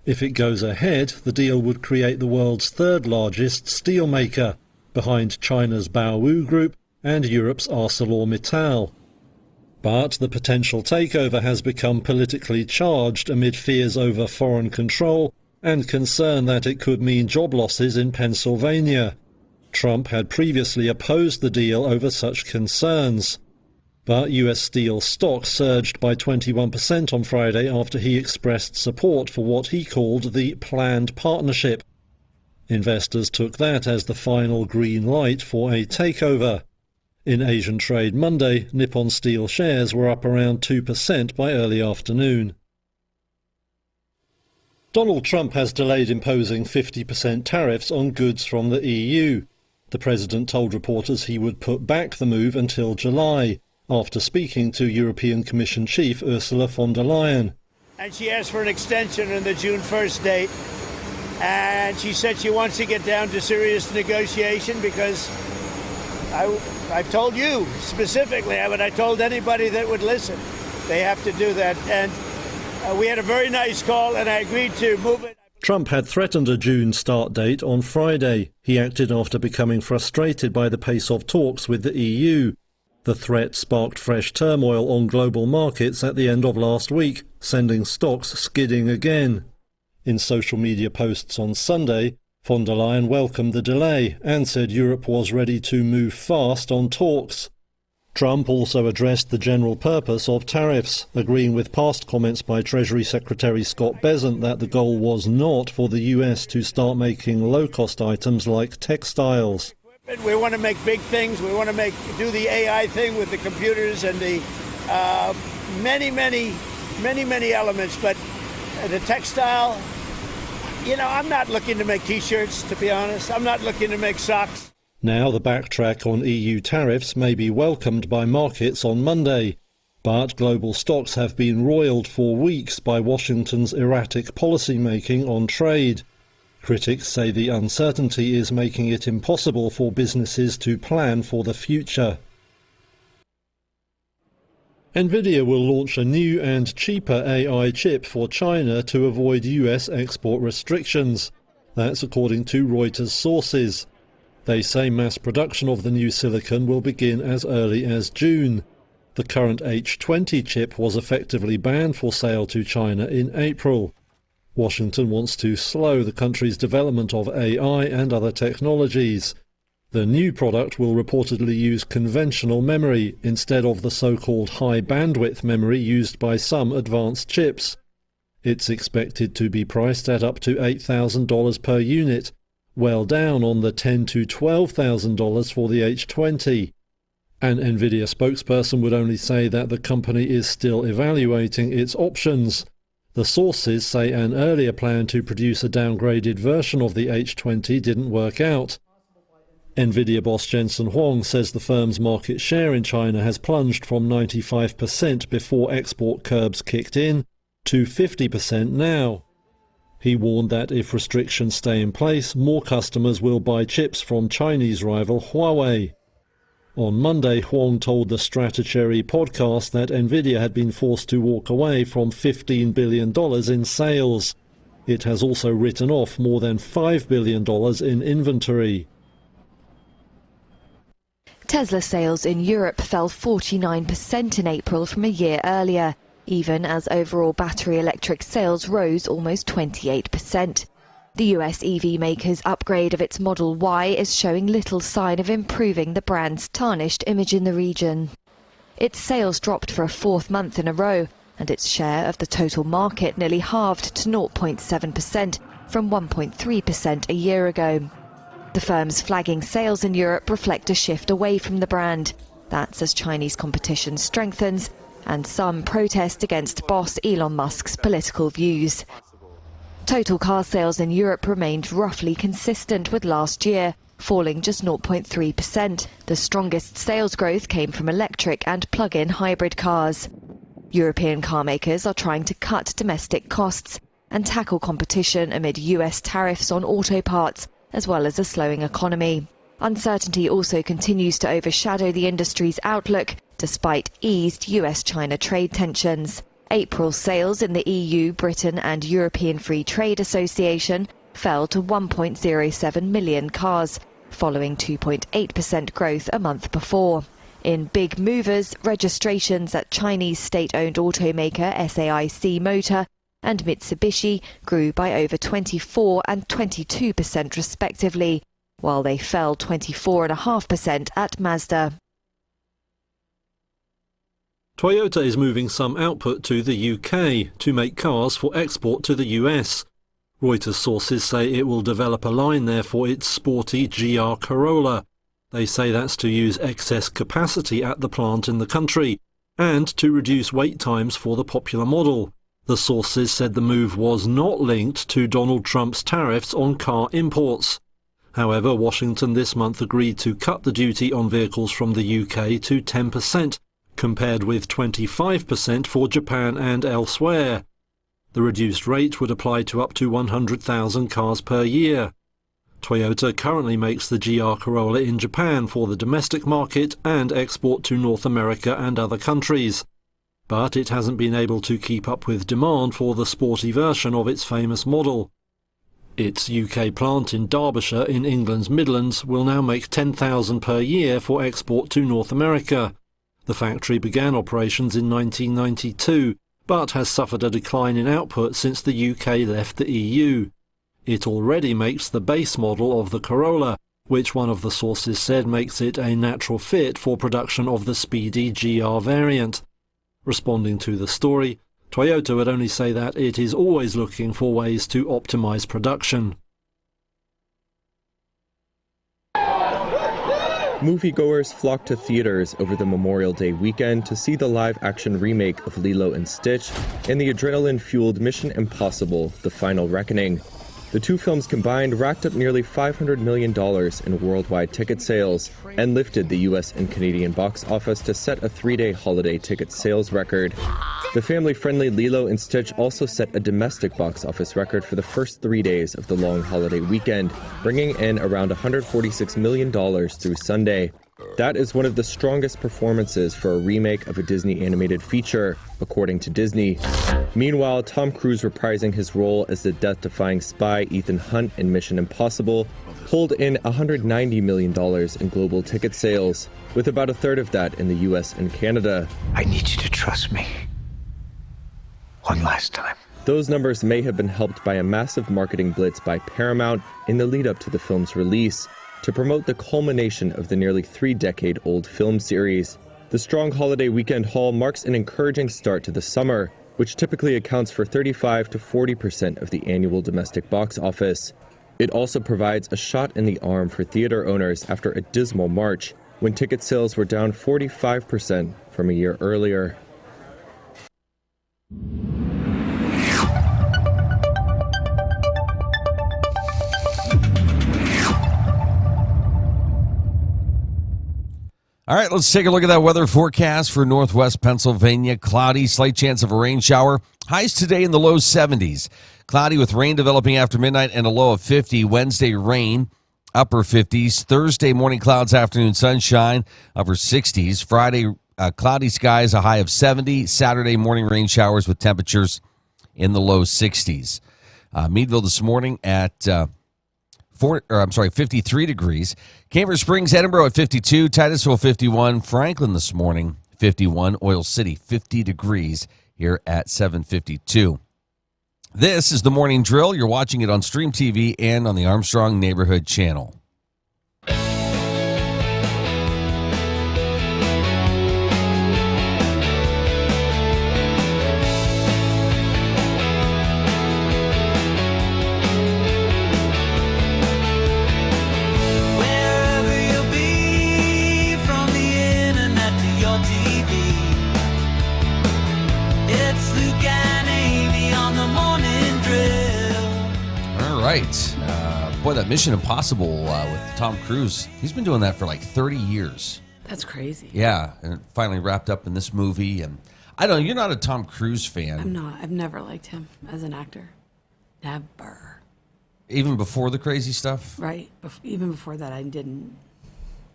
If it goes ahead, the deal would create the world's third largest steel maker, behind China's Baowu Group and Europe's ArcelorMittal. But the potential takeover has become politically charged amid fears over foreign control and concern that it could mean job losses in Pennsylvania. Trump had previously opposed the deal over such concerns. But US Steel stock surged by 21% on Friday after he expressed support for what he called the planned partnership. Investors took that as the final green light for a takeover. In Asian trade Monday, Nippon Steel shares were up around 2% by early afternoon. Donald Trump has delayed imposing 50% tariffs on goods from the EU. The president told reporters he would put back the move until July, after speaking to European Commission Chief Ursula von der Leyen. And she asked for an extension on the June 1st date. And she said she wants to get down to serious negotiation because I've told you specifically, but I told anybody that would listen, they have to do that. And we had a very nice call, and I agreed to move it. Trump had threatened a June start date on Friday. He acted after becoming frustrated by the pace of talks with the EU. The threat sparked fresh turmoil on global markets at the end of last week, sending stocks skidding again. In social media posts on Sunday, von der Leyen welcomed the delay and said Europe was ready to move fast on talks. Trump also addressed the general purpose of tariffs, agreeing with past comments by Treasury Secretary Scott Bessent that the goal was not for the US to start making low-cost items like textiles. We want to make big things. We want to do the AI thing with the computers and the many elements. But the textile, I'm not looking to make T-shirts, to be honest. I'm not looking to make socks. Now the backtrack on EU tariffs may be welcomed by markets on Monday, but global stocks have been roiled for weeks by Washington's erratic policy-making on trade. Critics say the uncertainty is making it impossible for businesses to plan for the future. Nvidia will launch a new and cheaper AI chip for China to avoid US export restrictions. That's according to Reuters sources. They say mass production of the new silicon will begin as early as June. The current H20 chip was effectively banned for sale to China in April. Washington wants to slow the country's development of AI and other technologies. The new product will reportedly use conventional memory instead of the so-called high-bandwidth memory used by some advanced chips. It's expected to be priced at up to $8,000 per unit, well down on the $10,000 to $12,000 for the H20. An NVIDIA spokesperson would only say that the company is still evaluating its options. The sources say an earlier plan to produce a downgraded version of the H20 didn't work out. NVIDIA boss Jensen Huang says the firm's market share in China has plunged from 95% before export curbs kicked in to 50% now. He warned that if restrictions stay in place, more customers will buy chips from Chinese rival Huawei. On Monday, Huang told the Stratocherry podcast that NVIDIA had been forced to walk away from $15 billion in sales. It has also written off more than $5 billion in inventory. Tesla sales in Europe fell 49% in April from a year earlier, even as overall battery electric sales rose almost 28%. The US EV maker's upgrade of its Model Y is showing little sign of improving the brand's tarnished image in the region. Its sales dropped for a fourth month in a row, and its share of the total market nearly halved to 0.7% from 1.3% a year ago. The firm's flagging sales in Europe reflect a shift away from the brand. That's as Chinese competition strengthens and some protest against boss Elon Musk's political views. Total car sales in Europe remained roughly consistent with last year, falling just 0.3%. The strongest sales growth came from electric and plug-in hybrid cars. European car makers are trying to cut domestic costs and tackle competition amid US tariffs on auto parts, as well as a slowing economy. Uncertainty also continues to overshadow the industry's outlook, despite eased US-China trade tensions. April sales in the EU, Britain and European Free Trade Association fell to 1.07 million cars, following 2.8% growth a month before. In big movers, registrations at Chinese state-owned automaker SAIC Motor and Mitsubishi grew by over 24% and 22% respectively, while they fell 24.5% at Mazda. Toyota is moving some output to the UK to make cars for export to the US. Reuters sources say it will develop a line there for its sporty GR Corolla. They say that's to use excess capacity at the plant in the country and to reduce wait times for the popular model. The sources said the move was not linked to Donald Trump's tariffs on car imports. However, Washington this month agreed to cut the duty on vehicles from the UK to 10%, compared with 25% for Japan and elsewhere. The reduced rate would apply to up to 100,000 cars per year. Toyota currently makes the GR Corolla in Japan for the domestic market and export to North America and other countries. But it hasn't been able to keep up with demand for the sporty version of its famous model. Its UK plant in Derbyshire in England's Midlands will now make 10,000 per year for export to North America. The factory began operations in 1992, but has suffered a decline in output since the UK left the EU. It already makes the base model of the Corolla, which one of the sources said makes it a natural fit for production of the speedy GR variant. Responding to the story, Toyota would only say that it is always looking for ways to optimize production. Moviegoers flocked to theaters over the Memorial Day weekend to see the live-action remake of Lilo & Stitch and the adrenaline-fueled Mission Impossible: The Final Reckoning. The two films combined racked up nearly $500 million in worldwide ticket sales and lifted the US and Canadian box office to set a 3-day holiday ticket sales record. The family-friendly Lilo & Stitch also set a domestic box office record for the first 3 days of the long holiday weekend, bringing in around $146 million through Sunday. That is one of the strongest performances for a remake of a Disney animated feature, according to Disney. Meanwhile, Tom Cruise reprising his role as the death-defying spy Ethan Hunt in Mission Impossible pulled in $190 million in global ticket sales, with about a third of that in the US and Canada. I need you to trust me. One last time. Those numbers may have been helped by a massive marketing blitz by Paramount in the lead up to the film's release to promote the culmination of the nearly 3-decade-old film series. The strong holiday weekend haul marks an encouraging start to the summer, which typically accounts for 35 to 40% of the annual domestic box office. It also provides a shot in the arm for theater owners after a dismal March, when ticket sales were down 45% from a year earlier. All right, let's take a look at that weather forecast for northwest Pennsylvania. Cloudy, slight chance of a rain shower. Highs today in the low 70s. Cloudy with rain developing after midnight and a low of 50. Wednesday, rain, upper 50s. Thursday, morning clouds, afternoon sunshine, upper 60s. Friday, cloudy skies, a high of 70. Saturday, morning rain showers with temperatures in the low 60s. Meadville this morning at 53 degrees. Cambridge Springs, Edinburgh at 52. Titusville, 51. Franklin this morning, 51. Oil City, 50 degrees here at 7:52. This is the Morning Drill. You're watching it on Stream TV and on the Armstrong Neighborhood Channel. Boy, that Mission Impossible with Tom Cruise, he's been doing that for like 30 years. That's crazy. Yeah, and it finally wrapped up in this movie. And I don't know, you're not a Tom Cruise fan. I'm not. I've never liked him as an actor. Never. Even before the crazy stuff? Right. Even before that, I didn't.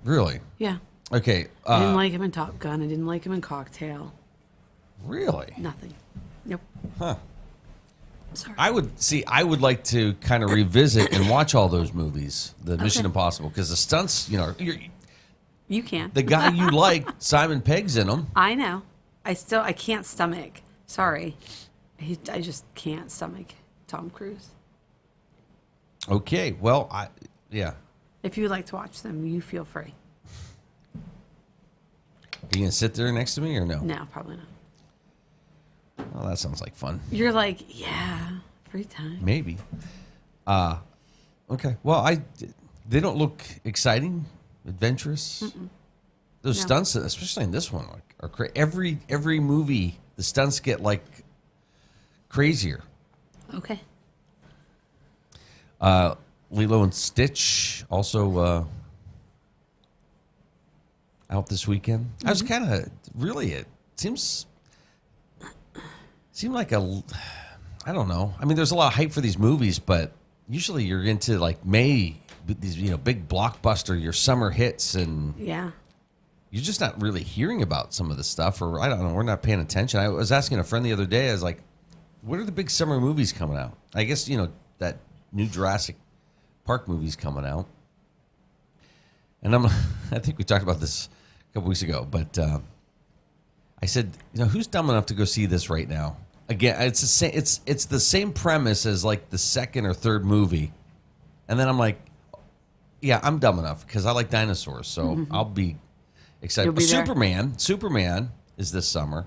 Really? Yeah. Okay. I didn't like him in Top Gun. I didn't like him in Cocktail. Really? Nothing. Nope. Huh. Sorry. I would like to kind of revisit and watch all those movies, the Mission Impossible, because the stunts, you can. The guy you like, Simon Pegg's in them. I know. I can't stomach. Sorry. I just can't stomach Tom Cruise. Okay. Well, yeah. If you would like to watch them, you feel free. Are you going to sit there next to me or no? No, probably not. Well, that sounds like fun. You're like, yeah, free time. Maybe. Okay. Well, they don't look exciting, adventurous. Mm-mm. Those stunts, especially in this one, are crazy. Every movie, the stunts get like crazier. Okay. Lilo and Stitch also out this weekend. Mm-hmm. I was kind of it seemed like I don't know. I mean, there's a lot of hype for these movies, but usually you're into like May, these big blockbuster, your summer hits, and yeah, you're just not really hearing about some of the stuff, or I don't know, we're not paying attention. I was asking a friend the other day, I was like, what are the big summer movies coming out? I guess, that new Jurassic Park movie's coming out. And I think we talked about this a couple weeks ago, but I said, who's dumb enough to go see this right now? Again, it's the same premise as like the second or third movie. And then I'm like, yeah, I'm dumb enough because I like dinosaurs, so I'll be excited. You'll be Superman is this summer.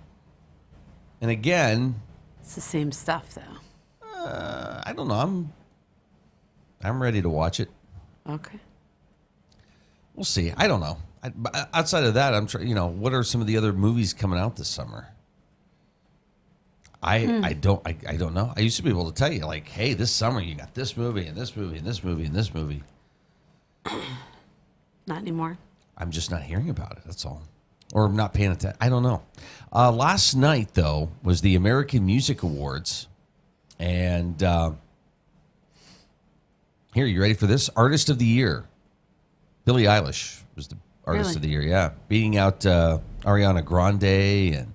And again, it's the same stuff though. I don't know. I'm ready to watch it. Okay. We'll see. I don't know. Outside of that, I'm trying. What are some of the other movies coming out this summer? I don't know. I used to be able to tell you, like, hey, this summer you got this movie and this movie and this movie and this movie. Not anymore. I'm just not hearing about it. That's all, or I'm not paying attention. I don't know. Last night though was the American Music Awards, and here, you ready for this? Artist of the Year, Billie Eilish was the Artist of the Year. Yeah, beating out Ariana Grande and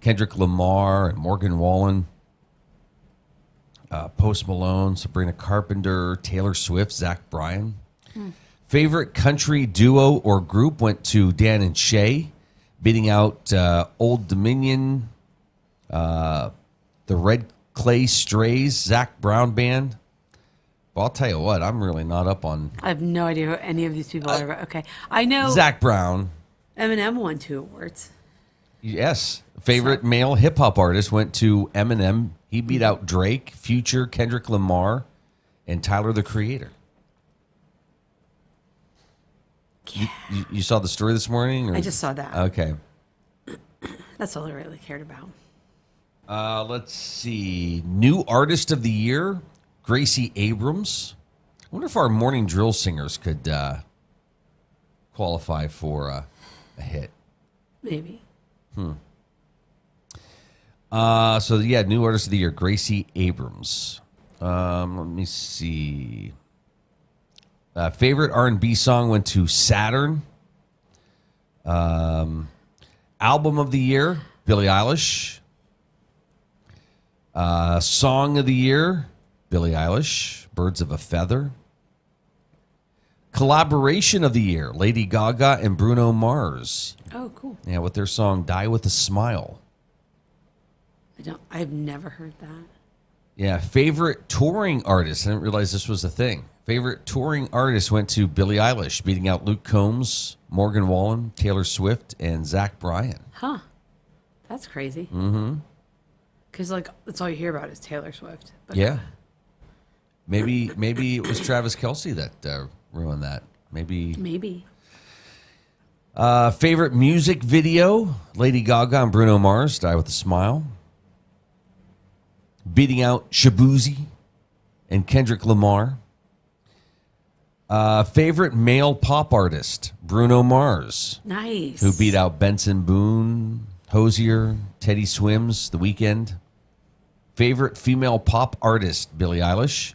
Kendrick Lamar and Morgan Wallen, Post Malone, Sabrina Carpenter, Taylor Swift, Zach Bryan. Favorite country duo or group went to Dan and Shay, beating out Old Dominion, the Red Clay Strays, Zach Brown Band. Well, I'll tell you what, I'm really not up on... I have no idea who any of these people are. Okay. I know... Zach Brown. Eminem won 2 awards. Yes. Favorite male hip-hop artist went to Eminem. He beat out Drake, Future, Kendrick Lamar, and Tyler, the Creator. Yeah. You saw the story this morning? Or? I just saw that. Okay. That's all I really cared about. Let's see. New Artist of the Year, Gracie Abrams. I wonder if our morning drill singers could qualify for a hit. Maybe. New Artist of the Year, Gracie Abrams. Let me see. Favorite R&B song went to Saturn. Album of the Year, Billie Eilish. Song of the Year, Billie Eilish, Birds of a Feather. Collaboration of the Year, Lady Gaga and Bruno Mars. Oh, cool. Yeah, with their song Die With a Smile. I've never heard that. Yeah, favorite touring artist. I didn't realize this was a thing. Favorite touring artist went to Billie Eilish, beating out Luke Combs, Morgan Wallen, Taylor Swift, and Zach Bryan. Huh. That's crazy. Mm-hmm. Because, that's all you hear about is Taylor Swift. But yeah. Maybe it was Travis Kelce that ruined that. Maybe. Favorite music video, Lady Gaga and Bruno Mars, Die With a Smile. Beating out Shabuzi and Kendrick Lamar. Favorite male pop artist, Bruno Mars. Nice. Who beat out Benson Boone, Hozier, Teddy Swims, The Weeknd. Favorite female pop artist, Billie Eilish.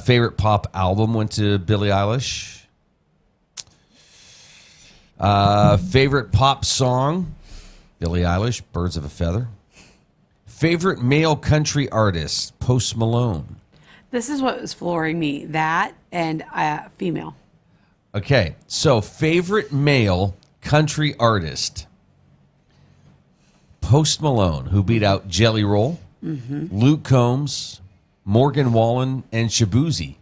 Favorite pop album went to Billie Eilish. Favorite pop song, Billie Eilish, Birds of a Feather. Favorite male country artist, Post Malone. This is what was flooring me, that and female. Okay, so favorite male country artist, Post Malone, who beat out Jelly Roll, Luke Combs, Morgan Wallen, and Shabuzi.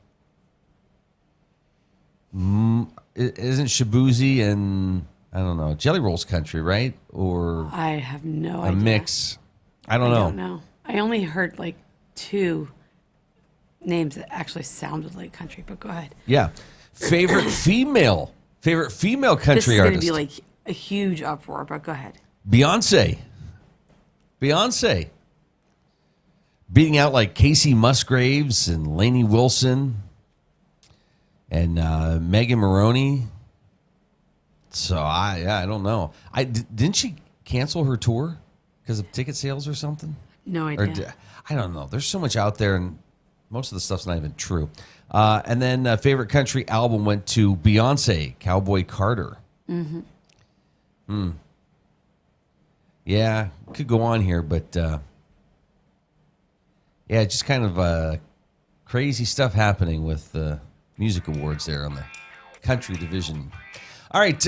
Isn't Shabuzi and, I don't know, Jelly Roll's country, right? Or I have no idea. A mix. I don't know. I only heard 2 names that actually sounded like country, but go ahead. Yeah. Favorite female country artist. This is going to be a huge uproar, but go ahead. Beyonce. Beating out Casey Musgraves and Lainey Wilson and Megan Maroney. So I don't know. Didn't she cancel her tour because of ticket sales or something? No idea. I don't know. There's so much out there, and most of the stuff's not even true. And then favorite country album went to Beyonce, Cowboy Carter. Yeah, could go on here, but just kind of crazy stuff happening with the music awards there on the country division. All right,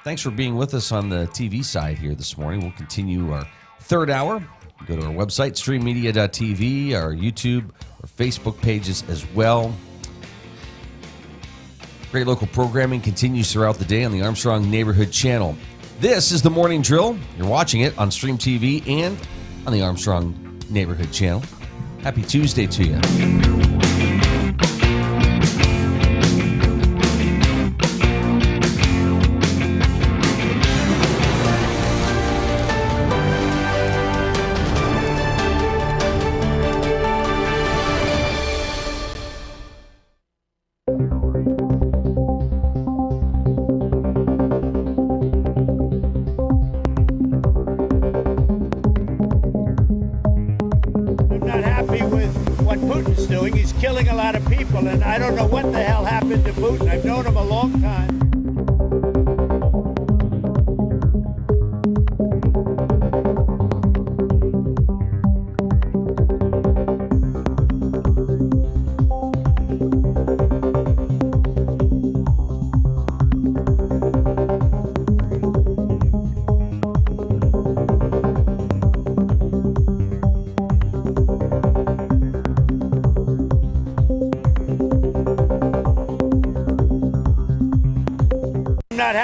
thanks for being with us on the TV side here this morning. We'll continue our third hour. Go to our website, streammedia.tv, our YouTube, our Facebook pages as well. Great local programming continues throughout the day on the Armstrong Neighborhood Channel. This is the Morning Drill. You're watching it on Stream TV and on the Armstrong Neighborhood Channel. Happy Tuesday to you. Killing a lot of people, and I don't know what the hell happened to Putin. I've known him a long time.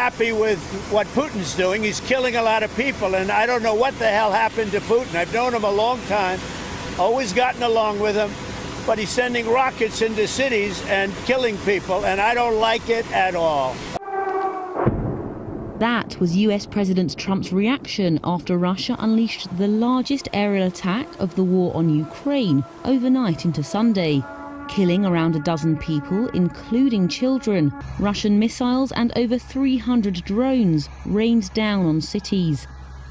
happy with what Putin's doing. He's killing a lot of people, and I don't know what the hell happened to Putin. I've known him a long time, always gotten along with him, but he's sending rockets into cities and killing people, and I don't like it at all. That was US President Trump's reaction after Russia unleashed the largest aerial attack of the war on Ukraine overnight into Sunday, killing around a dozen people, including children. Russian missiles and over 300 drones rained down on cities.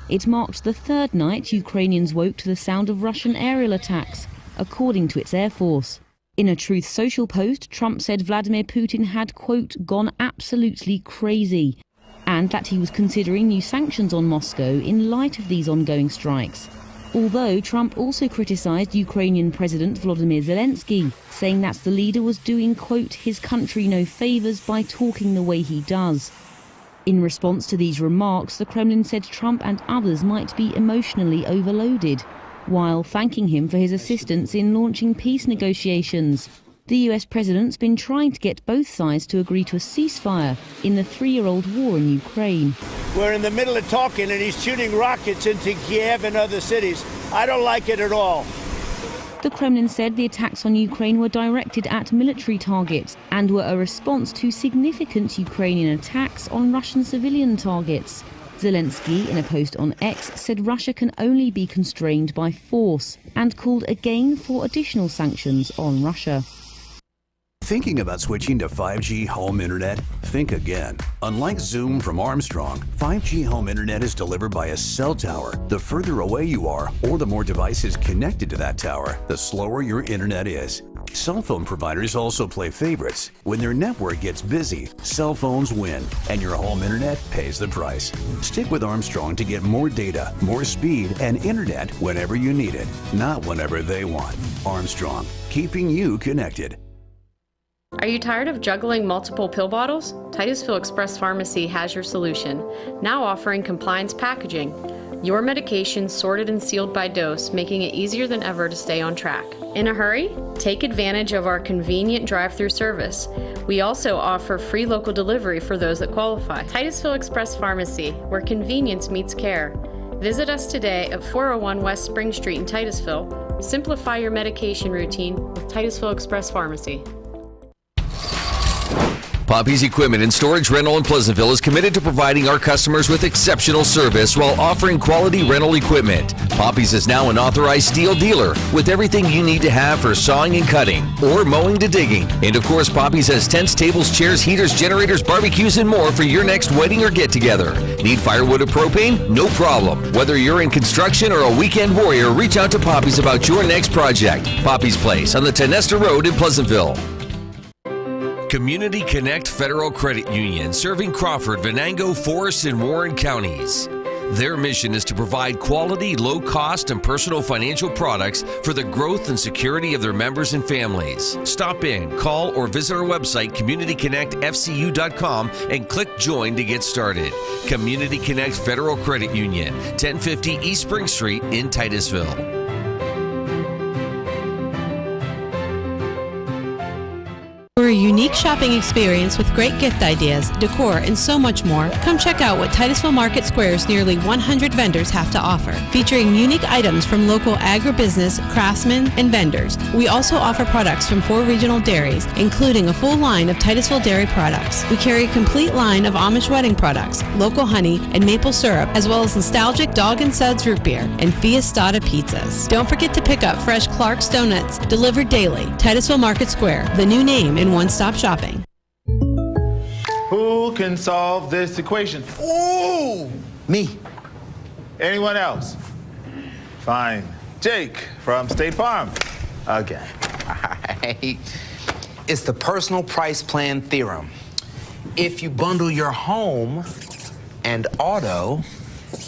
It marked the third night Ukrainians woke to the sound of Russian aerial attacks, according to its Air Force. In a Truth Social post, Trump said Vladimir Putin had, quote, gone absolutely crazy, and that he was considering new sanctions on Moscow in light of these ongoing strikes. Although Trump also criticised Ukrainian President Volodymyr Zelensky, saying that the leader was doing, quote, his country no favours by talking the way he does. In response to these remarks, the Kremlin said Trump and others might be emotionally overloaded, while thanking him for his assistance in launching peace negotiations. The US president's been trying to get both sides to agree to a ceasefire in the 3-year-old war in Ukraine. We're in the middle of talking, and he's shooting rockets into Kiev and other cities. I don't like it at all. The Kremlin said the attacks on Ukraine were directed at military targets and were a response to significant Ukrainian attacks on Russian civilian targets. Zelensky, in a post on X, said Russia can only be constrained by force and called again for additional sanctions on Russia. Thinking about switching to 5G home internet? Think again. Unlike Zoom from Armstrong, 5G home internet is delivered by a cell tower. The further away you are, or the more devices connected to that tower, the slower your internet is. Cell phone providers also play favorites. When their network gets busy, cell phones win, and your home internet pays the price. Stick with Armstrong to get more data, more speed, and internet whenever you need it, not whenever they want. Armstrong, keeping you connected. Are you tired of juggling multiple pill bottles? Titusville Express Pharmacy has your solution, now offering compliance packaging. Your medication sorted and sealed by dose, making it easier than ever to stay on track. In a hurry? Take advantage of our convenient drive-through service. We also offer free local delivery for those that qualify. Titusville Express Pharmacy, where convenience meets care. Visit us today at 401 West Spring Street in Titusville. Simplify your medication routine with Titusville Express Pharmacy. Poppy's Equipment and Storage Rental in Pleasantville is committed to providing our customers with exceptional service while offering quality rental equipment. Poppy's is now an authorized steel dealer with everything you need to have for sawing and cutting or mowing to digging. And of course, Poppy's has tents, tables, chairs, heaters, generators, barbecues, and more for your next wedding or get-together. Need firewood or propane? No problem. Whether you're in construction or a weekend warrior, reach out to Poppy's about your next project. Poppy's Place on the Tenesta Road in Pleasantville. Community Connect Federal Credit Union, serving Crawford, Venango, Forest, and Warren counties. Their mission is to provide quality, low-cost, and personal financial products for the growth and security of their members and families. Stop in, call, or visit our website, communityconnectfcu.com, and click Join to get started. Community Connect Federal Credit Union, 1050 East Spring Street in Titusville. For a unique shopping experience with great gift ideas, decor, and so much more, come check out what Titusville Market Square's nearly 100 vendors have to offer. Featuring unique items from local agribusiness, craftsmen, and vendors. We also offer products from 4 regional dairies, including a full line of Titusville dairy products. We carry a complete line of Amish wedding products, local honey, and maple syrup, as well as nostalgic Dog and Suds root beer and Fiestada pizzas. Don't forget to pick up fresh Clark's Donuts, delivered daily. Titusville Market Square, the new name in one-stop shopping. Who can solve this equation? Ooh! Me. Anyone else? Fine. Jake from State Farm. Again. Right. It's the personal price plan theorem. If you bundle your home and auto,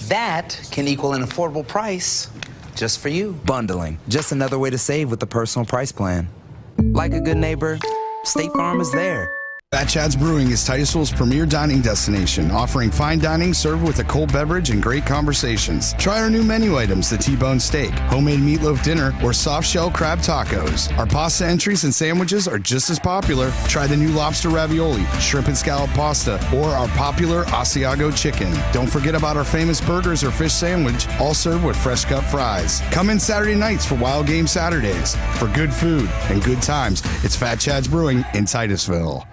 that can equal an affordable price just for you. Bundling. Just another way to save with the personal price plan. Like a good neighbor, State Farm is there. Fat Chad's Brewing is Titusville's premier dining destination, offering fine dining served with a cold beverage and great conversations. Try our new menu items, the T-bone steak, homemade meatloaf dinner, or soft shell crab tacos. Our pasta entries and sandwiches are just as popular. Try the new lobster ravioli, shrimp and scallop pasta, or our popular Asiago chicken. Don't forget about our famous burgers or fish sandwich, all served with fresh cut fries. Come in Saturday nights for Wild Game Saturdays. For good food and good times, it's Fat Chad's Brewing in Titusville.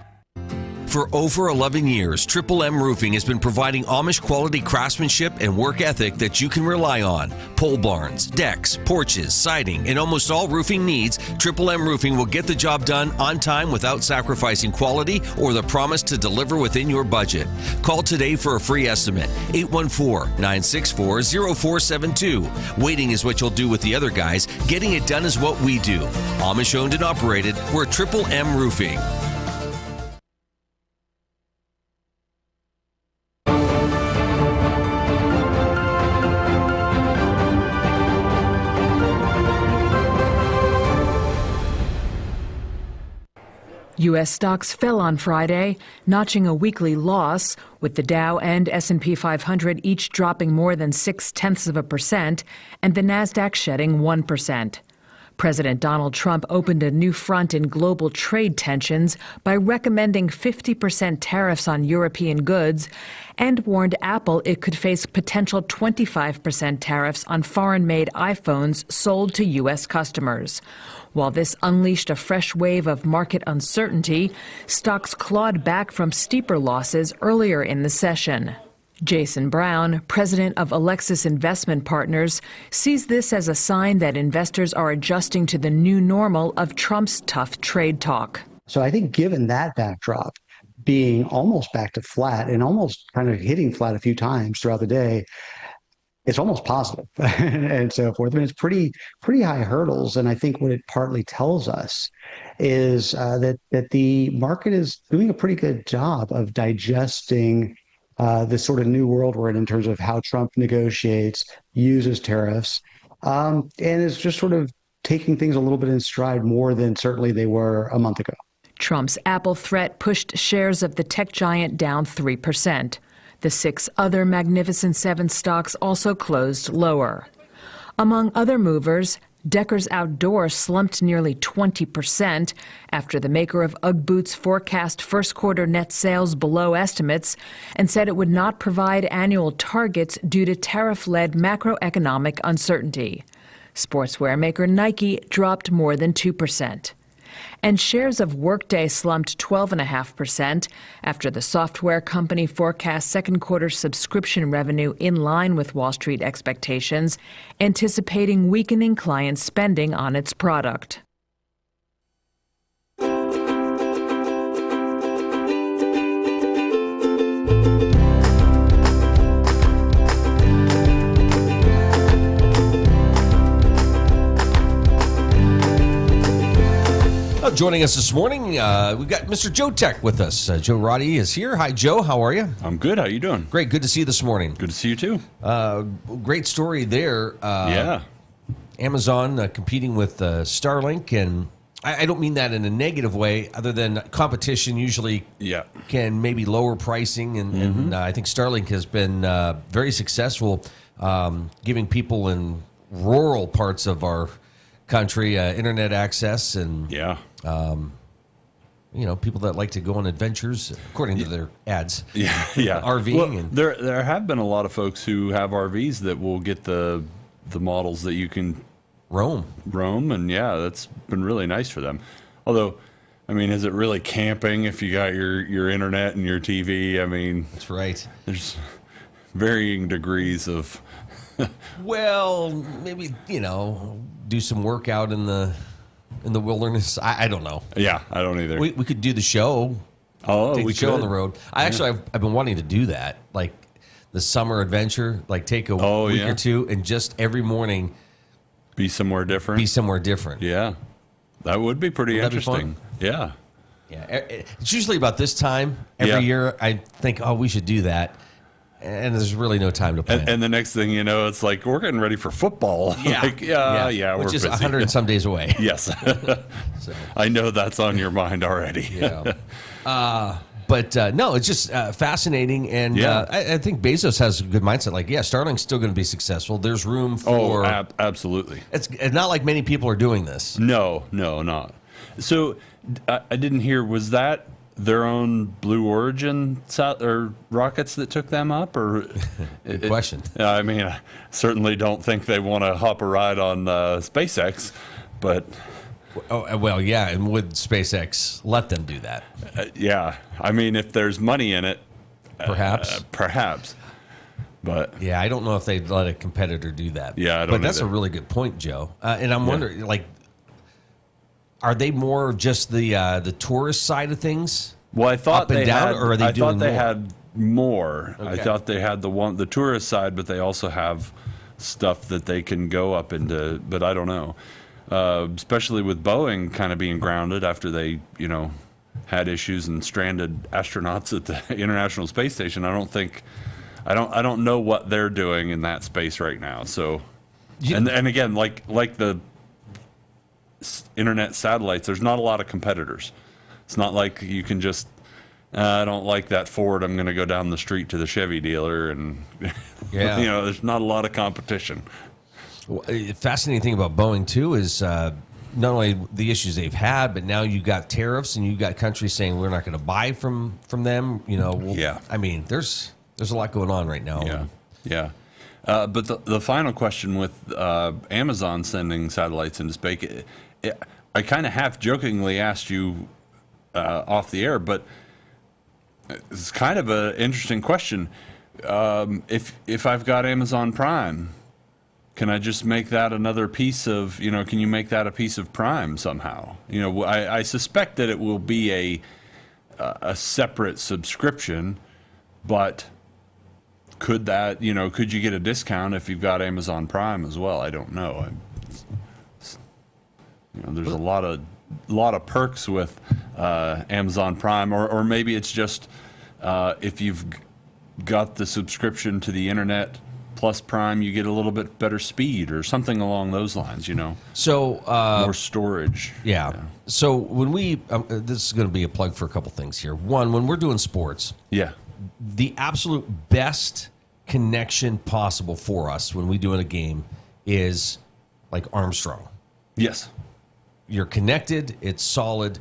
For over 11 years, Triple M Roofing has been providing Amish quality craftsmanship and work ethic that you can rely on. Pole barns, decks, porches, siding, and almost all roofing needs, Triple M Roofing will get the job done on time without sacrificing quality or the promise to deliver within your budget. Call today for a free estimate, 814-964-0472. Waiting is what you'll do with the other guys. Getting it done is what we do. Amish owned and operated, we're Triple M Roofing. U.S. stocks fell on Friday, notching a weekly loss, with the Dow and S&P 500 each dropping more than 0.6% and the Nasdaq shedding 1%. President Donald Trump opened a new front in global trade tensions by recommending 50% tariffs on European goods and warned Apple it could face potential 25% tariffs on foreign-made iPhones sold to U.S. customers. While this unleashed a fresh wave of market uncertainty, stocks clawed back from steeper losses earlier in the session. Jason Brown, president of Alexis Investment Partners, sees this as a sign that investors are adjusting to the new normal of Trump's tough trade talk. So I think given that backdrop, being almost back to flat and almost kind of hitting flat a few times throughout the day, it's almost positive and so forth. I mean, it's pretty high hurdles. And I think what it partly tells us is that the market is doing a pretty good job of digesting this sort of new world we're in terms of how Trump negotiates, uses tariffs, and is just sort of taking things a little bit in stride more than certainly they were a month ago. Trump's Apple threat pushed shares of the tech giant down 3%. The 6 other Magnificent Seven stocks also closed lower. Among other movers, Deckers Outdoor slumped nearly 20% after the maker of UGG boots forecast first quarter net sales below estimates and said it would not provide annual targets due to tariff-led macroeconomic uncertainty. Sportswear maker Nike dropped more than 2%. And shares of Workday slumped 12.5% after the software company forecast second quarter subscription revenue in line with Wall Street expectations, anticipating weakening client spending on its product. Joining us this morning, we've got Mr. Joe Tech with us. Joe Roddy is here. Hi, Joe. How are you? I'm good. How you doing? Great. Good to see you this morning. Good to see you, too. Great story there. Yeah. Amazon competing with Starlink, and I don't mean that in a negative way, other than competition usually can maybe lower pricing, and I think Starlink has been very successful giving people in rural parts of our country internet access and people that like to go on adventures according to their ads. RVing. Well, and there have been a lot of folks who have RVs that will get the models that you can roam, and that's been really nice for them. Although, I mean, is it really camping if you got your internet and your TV? I mean, that's right. There's varying degrees of well, maybe, do some workout in the wilderness. I don't know. Yeah, I don't either. We could do the show. Oh, take we the show could. on the road. I've been wanting to do that, like the summer adventure, like take a week or two and just every morning be somewhere different. Yeah, that would be pretty interesting. Yeah. It's usually about this time every year. I think, we should do that. And there's really no time to plan. And the next thing you know, it's like, we're getting ready for football. Which we're is busy. 100 and some days away. Yes. I know that's on your mind already. But no, it's just fascinating, and I think Bezos has a good mindset. Like, Starlink's still going to be successul. There's room for absolutely. It's not like many people are doing this. No, not. So I didn't hear. Was that their own Blue Origin or rockets that took them up? Or good question. I mean, I certainly don't think they want to hop a ride on SpaceX, but. Oh, well, yeah, and would SpaceX let them do that? I mean, if there's money in it, perhaps. But yeah, I don't know if they'd let a competitor do that. Yeah, I don't. But that's a really good point, Joe. And I'm wondering, like, are they more just the tourist side of things? Well, I thought they had, or are they doing more? Had more. Okay. I thought they had the tourist side, but they also have stuff that they can go up into. But I don't know. Especially with Boeing kind of being grounded after they, had issues and stranded astronauts at the International Space Station. I don't know what they're doing in that space right now. So, and again, like the internet satellites, there's not a lot of competitors. It's not like you can just, I don't like that Ford, I'm going to go down the street to the Chevy dealer, and there's not a lot of competition. Well, fascinating thing about Boeing, too, is not only the issues they've had, but now you've got tariffs and you've got countries saying we're not going to buy from them. I mean, there's a lot going on right now. Yeah. But the final question with Amazon sending satellites into space, I kind of half jokingly asked you off the air, but it's kind of an interesting question. If I've got Amazon Prime, can I just make that another piece of, can you make that a piece of Prime somehow? I suspect that it will be a separate subscription, but could that, could you get a discount if you've got Amazon Prime as well? I don't know. There's a lot of perks with Amazon Prime, or maybe it's just if you've got the subscription to the internet plus Prime, you get a little bit better speed or something along those lines, So more storage. Yeah. So when we, this is going to be a plug for a couple things here. One, when we're doing sports, the absolute best connection possible for us when we do in a game is like Armstrong. Yes. You're connected. It's solid.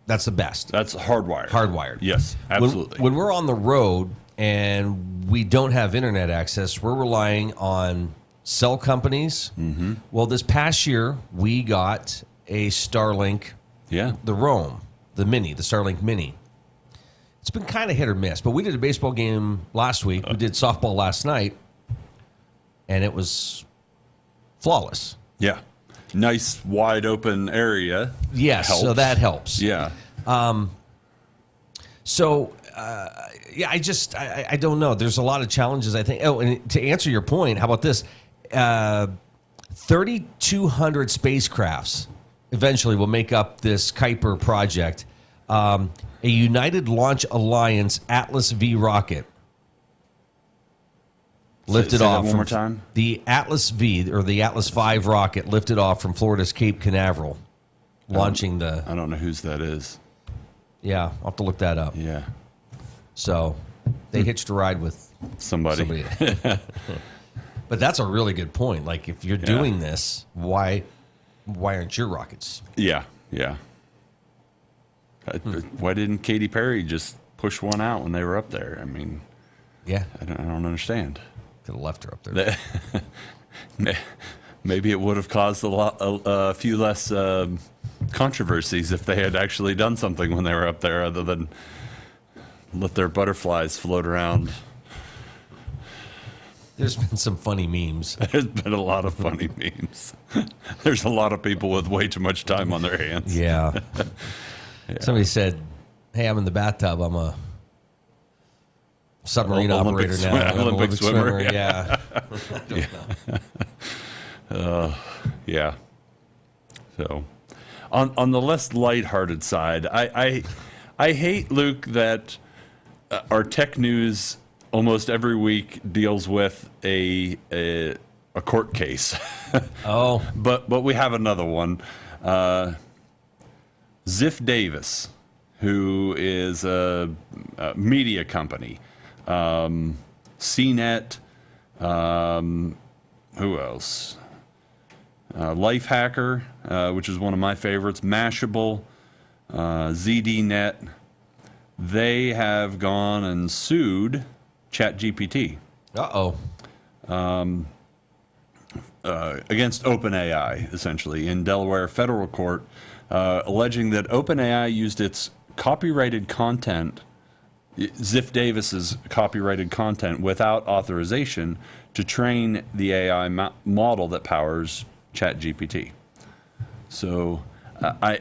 That's the best. That's hardwired. Hardwired. Yes, absolutely. When we're on the road and we don't have internet access, we're relying on cell companies. Mm-hmm. Well, this past year, we got a Starlink, the Roam, the Starlink Mini. It's been kind of hit or miss, but we did a baseball game last week. We did softball last night, and it was flawless. Yeah. Nice, wide open area. Yes, so that helps. Yeah. I don't know. There's a lot of challenges, I think. Oh, and to answer your point, how about this? 3,200 spacecrafts eventually will make up this Kuiper project. A United Launch Alliance Atlas V rocket lifted off. One more time. The Atlas V, or the Atlas V rocket, lifted off from Florida's Cape Canaveral, launching the... I don't know whose that is. Yeah, I'll have to look that up. Yeah. So they hitched a ride with somebody. But that's a really good point. Like, if you're doing this, why aren't your rockets? Yeah. Why didn't Katy Perry just push one out when they were up there? I mean, I don't understand. Could have left her up there. Maybe it would have caused a few less controversies if they had actually done something when they were up there, other than let their butterflies float around. There's been some funny memes. There's been a lot of funny memes. There's a lot of people with way too much time on their hands. Yeah. Somebody said, "Hey, I'm in the bathtub. I'm a submarine operator now. I'm an Olympic swimmer. Yeah. Yeah. So, on the less lighthearted side, I hate, Luke, that our tech news almost every week deals with a court case. But we have another one. Ziff Davis who is a media company. CNET. Who else? Lifehacker, which is one of my favorites. Mashable, ZDNet. They have gone and sued ChatGPT. Against OpenAI, essentially, in Delaware federal court, alleging that OpenAI used its copyrighted content, Ziff Davis's copyrighted content, without authorization to train the AI model that powers ChatGPT. So I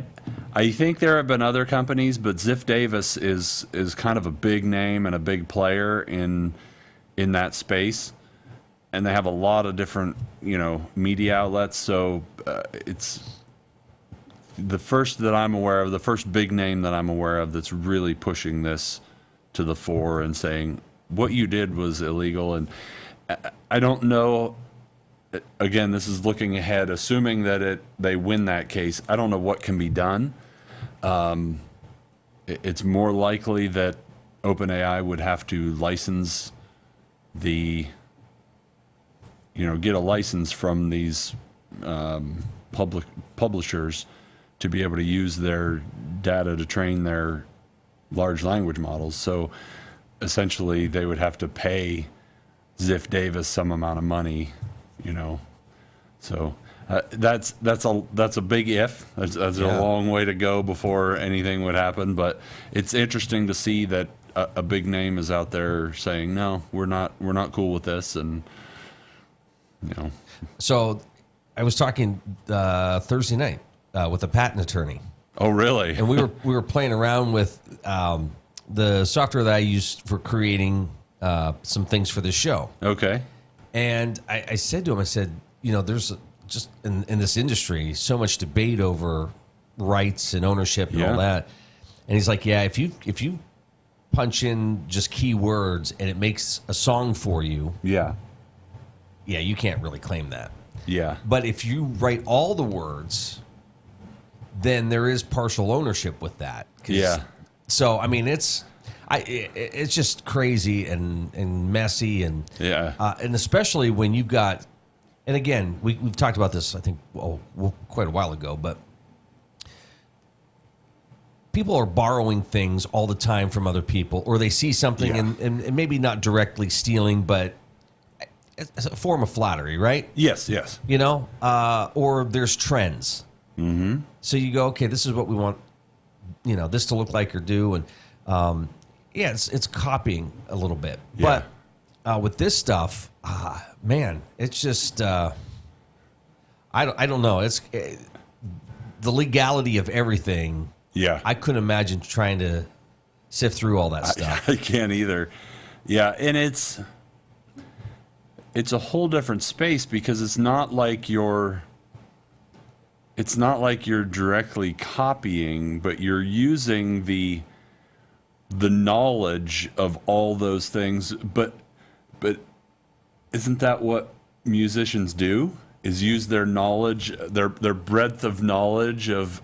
think there have been other companies, but Ziff Davis is kind of a big name and a big player in that space, and they have a lot of different media outlets. So it's the first that I'm aware of, the first big name that I'm aware of that's really pushing this to the fore and saying what you did was illegal. And I don't know. Again, this is looking ahead, assuming that they win that case. I don't know what can be done. It's more likely that OpenAI would have to license get a license from these publishers to be able to use their data to train their large language models. So essentially, they would have to pay Ziff Davis some amount of money. So that's a big if. That's a long way to go before anything would happen. But it's interesting to see that a big name is out there saying no, we're not cool with this, and So I was talking Thursday night with a patent attorney. Oh, really? And we were playing around with the software that I use for creating some things for this show. Okay. And I said to him, I said, there's just in this industry so much debate over rights and ownership and all that. And he's like, yeah, if you punch in just keywords and it makes a song for you, yeah, you can't really claim that. Yeah. But if you write all the words, then there is partial ownership with that. Yeah. So I mean, it's just crazy and messy and and especially when you've got, and again, we've talked about this, I think, quite a while ago, but people are borrowing things all the time from other people, or they see something and maybe not directly stealing, but it's a form of flattery, right? Yes. Or there's trends. Mm-hmm. So you go, okay, this is what we want, this to look like or do, and it's copying a little bit. Yeah. But with this stuff, man, it's just I don't know. It's the legality of everything. Yeah, I couldn't imagine trying to sift through all that stuff. I can't either. Yeah, and it's a whole different space because it's not like you're directly copying, but you're using the knowledge of all those things. But isn't that what musicians do? Is use their knowledge, their breadth of knowledge of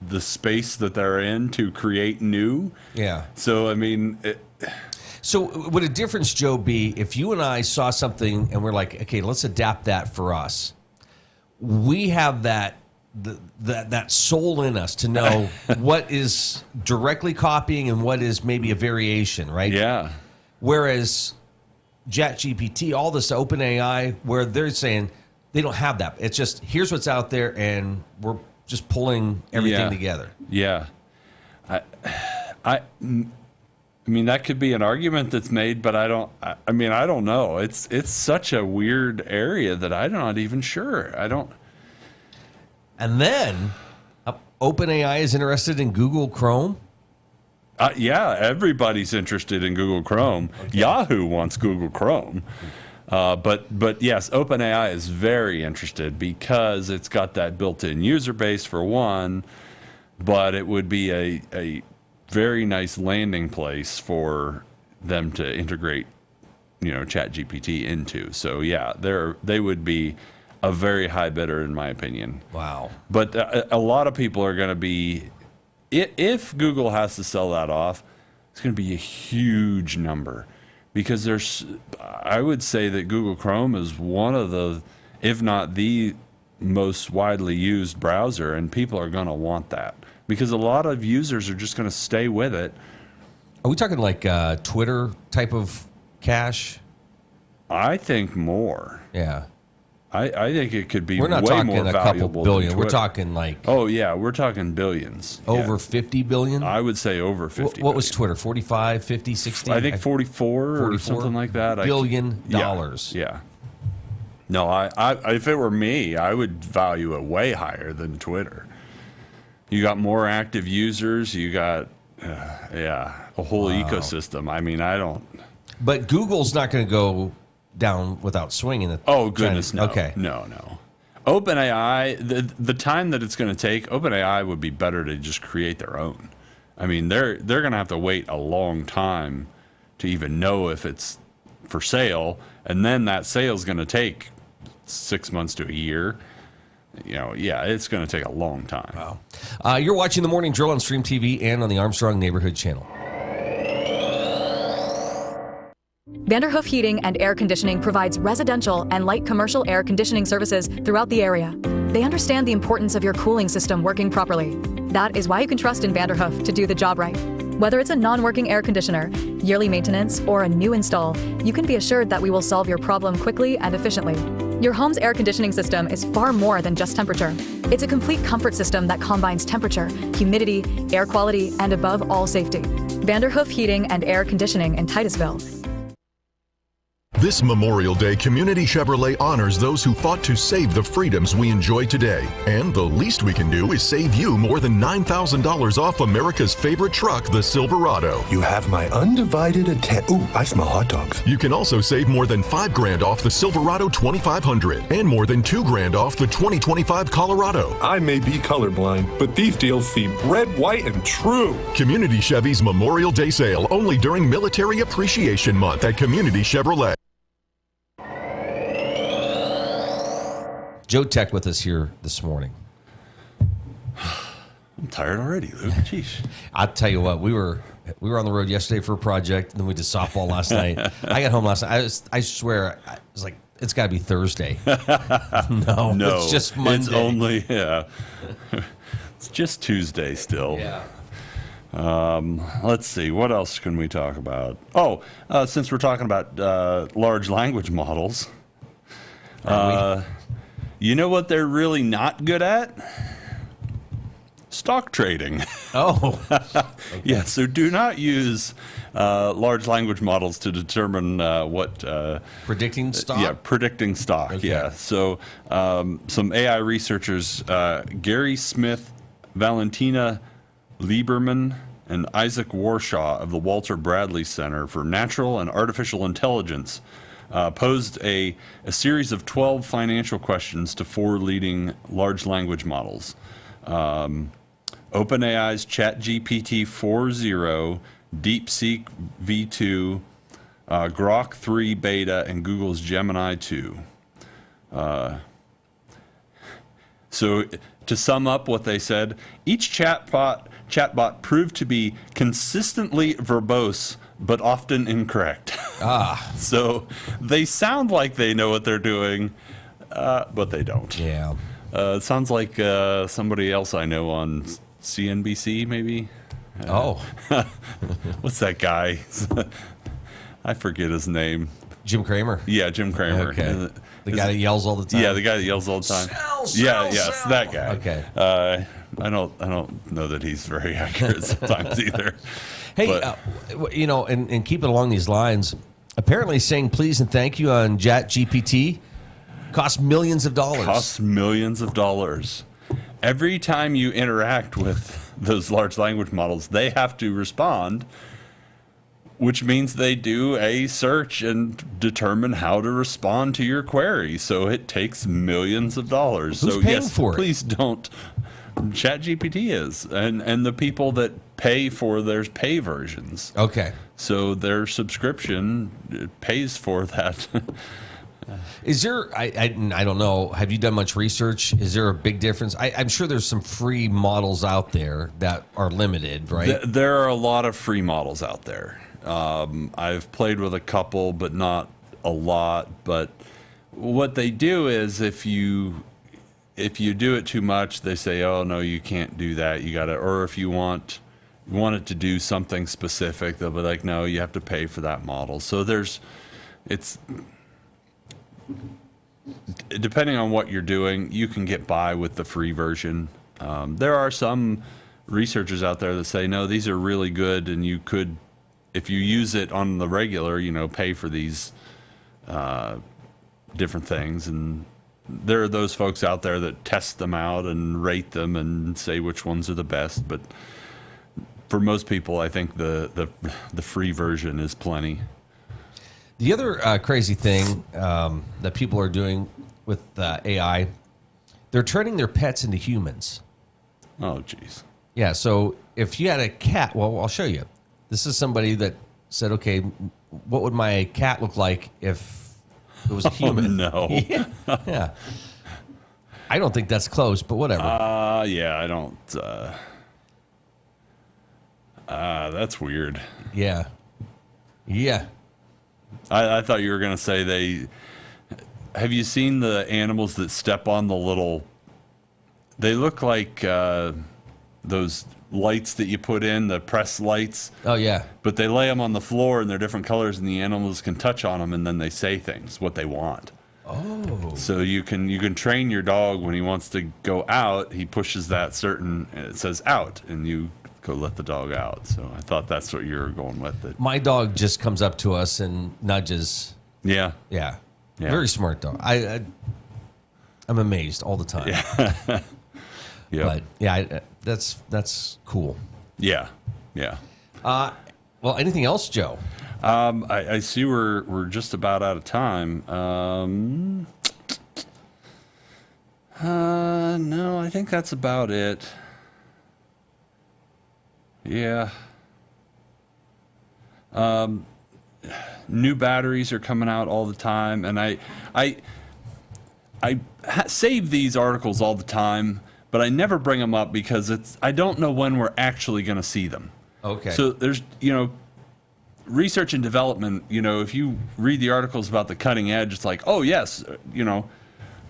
the space that they're in to create new? Yeah. So I mean. So would a difference, Joe, be if you and I saw something and we're like, okay, let's adapt that for us? We have that soul in us to know what is directly copying and what is maybe a variation, right? Yeah. Whereas ChatGPT, all this OpenAI, where they're saying they don't have that. It's just, here's what's out there, and we're just pulling everything together. Yeah. I mean, that could be an argument that's made, but I don't know. It's such a weird area that I'm not even sure. And then OpenAI is interested in Google Chrome. Yeah, everybody's interested in Google Chrome. Okay. Yahoo wants Google Chrome. But yes, OpenAI is very interested because it's got that built-in user base for one, but it would be a very nice landing place for them to integrate, ChatGPT into. So yeah, they would be a very high bidder in my opinion. Wow. But a lot of people are going to be if Google has to sell that off, it's going to be a huge number, because I would say that Google Chrome is one of the, if not the most widely used browser, and people are going to want that because a lot of users are just going to stay with it. Are we talking like Twitter type of cache? I think more. Yeah. I think it could be we're not way talking more a valuable couple billion. than We're Twitter. talking like... Oh, yeah, we're talking billions. Over 50 billion? I would say over 50 What was Twitter? 45, 50, 60? I think 44 or something like that. Billion dollars. Yeah. No, I if it were me, I would value it way higher than Twitter. You got more active users. You got, a whole ecosystem. I mean, I don't... But Google's not going to go down without swinging it. Oh, goodness, no. Okay. No. OpenAI, the time that it's going to take, OpenAI would be better to just create their own. I mean, they're going to have to wait a long time to even know if it's for sale, and then that sale is going to take 6 months to a year. It's going to take a long time. Wow. You're watching The Morning Drill on Stream TV and on the Armstrong Neighborhood Channel. Vanderhoof Heating and Air Conditioning provides residential and light commercial air conditioning services throughout the area. They understand the importance of your cooling system working properly. That is why you can trust in Vanderhoof to do the job right. Whether it's a non-working air conditioner, yearly maintenance, or a new install, you can be assured that we will solve your problem quickly and efficiently. Your home's air conditioning system is far more than just temperature. It's a complete comfort system that combines temperature, humidity, air quality, and above all, safety. Vanderhoof Heating and Air Conditioning in Titusville. This Memorial Day, Community Chevrolet honors those who fought to save the freedoms we enjoy today. And the least we can do is save you more than $9,000 off America's favorite truck, the Silverado. You have my undivided attention. Ooh, I smell hot dogs. You can also save more than $5,000 off the Silverado 2500 and more than $2,000 off the 2025 Colorado. I may be colorblind, but these deals seem red, white, and true. Community Chevy's Memorial Day sale only during Military Appreciation Month at Community Chevrolet. Joe Tech with us here this morning. I'm tired already, Luke. Jeez. I'll tell you what, we were on the road yesterday for a project, and then we did softball last night. I got home last night. I swear, I was like, it's got to be Thursday. No, it's just Monday. It's only, it's just Tuesday still. Yeah. Let's see, what else can we talk about? Since we're talking about large language models, you know what they're really not good at? Stock trading. Oh. Okay. Yeah, so do not use large language models to determine what... predicting stock? Yeah, predicting stock, Okay. yeah. So some AI researchers, Gary Smith, Valentina Lieberman, and Isaac Warshaw of the Walter Bradley Center for Natural and Artificial Intelligence posed a series of 12 financial questions to 4 leading large language models. OpenAI's ChatGPT 4.0, DeepSeek V2, Grok 3 Beta, and Google's Gemini 2. So to sum up what they said, each chatbot proved to be consistently verbose, but often incorrect. So they sound like they know what they're doing, but they don't. Yeah. It sounds like somebody else I know on CNBC, maybe. What's that guy? I forget his name. Jim Cramer? Yeah, Jim Cramer. Okay. The guy that yells all the time? Yeah, the guy that yells all the time. Yes, that guy. Okay. I don't know that he's very accurate sometimes either. Hey, and keep it along these lines. Apparently saying please and thank you on ChatGPT costs millions of dollars. Costs millions of dollars. Every time you interact with those large language models, they have to respond, which means they do a search and determine how to respond to your query. So it takes millions of dollars. Who's paying for it? Please don't. ChatGPT is, and the people that pay for their pay versions. Okay. So their subscription pays for that Is there, I don't know, have you done much research? Is there a big difference? I'm sure there's some free models out there that are limited, right? There are a lot of free models out there. I've played with a couple, but not a lot. But what they do is if you do it too much, they say, oh, no, you can't do that. You got to, or if you want it to do something specific, they'll be like, no, you have to pay for that model. So it's depending on what you're doing, you can get by with the free version. There are some researchers out there that say, no, these are really good, and you could, if you use it on the regular, pay for these different things. And there are those folks out there that test them out and rate them and say which ones are the best. But for most people, I think the free version is plenty. The other crazy thing that people are doing with AI, they're turning their pets into humans. Oh, geez. Yeah, so if you had a cat, well, I'll show you. This is somebody that said, okay, what would my cat look like if it was a human? Oh, no. Yeah. I don't think that's close, but whatever. Yeah, I don't. That's weird. Yeah. Yeah. I thought you were going to say have you seen the animals that step on the little, they look like those lights that you put in, the press lights. Oh, yeah. But they lay them on the floor and they're different colors and the animals can touch on them and then they say things, what they want. Oh. So you can train your dog when he wants to go out, he pushes that certain, it says out, and you go let the dog out. So I thought that's what you were going with. My dog just comes up to us and nudges. Yeah. Yeah. Very smart dog. I'm amazed all the time. Yeah. Yep. But yeah, that's cool. Yeah. Yeah. Well, anything else, Joe? I see we're just about out of time. No, I think that's about it. Yeah. New batteries are coming out all the time, and I save these articles all the time, but I never bring them up because I don't know when we're actually going to see them. Okay. So there's, research and development, if you read the articles about the cutting edge, it's like, oh, yes,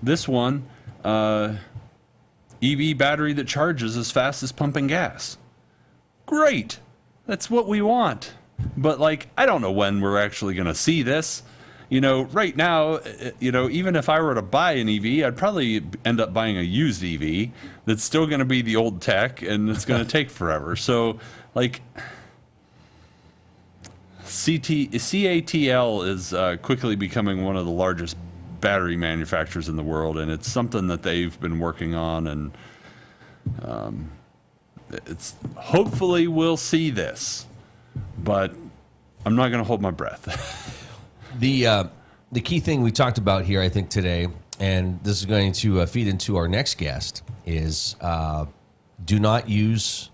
this one, EV battery that charges as fast as pumping gas. Great. That's what we want. But, I don't know when we're actually going to see this. Right now, even if I were to buy an EV, I'd probably end up buying a used EV that's still going to be the old tech and it's going to take forever. So, CATL is quickly becoming one of the largest battery manufacturers in the world, and it's something that they've been working on, and it's hopefully we'll see this, but I'm not going to hold my breath. The key thing we talked about here, I think, today, and this is going to feed into our next guest, is do not use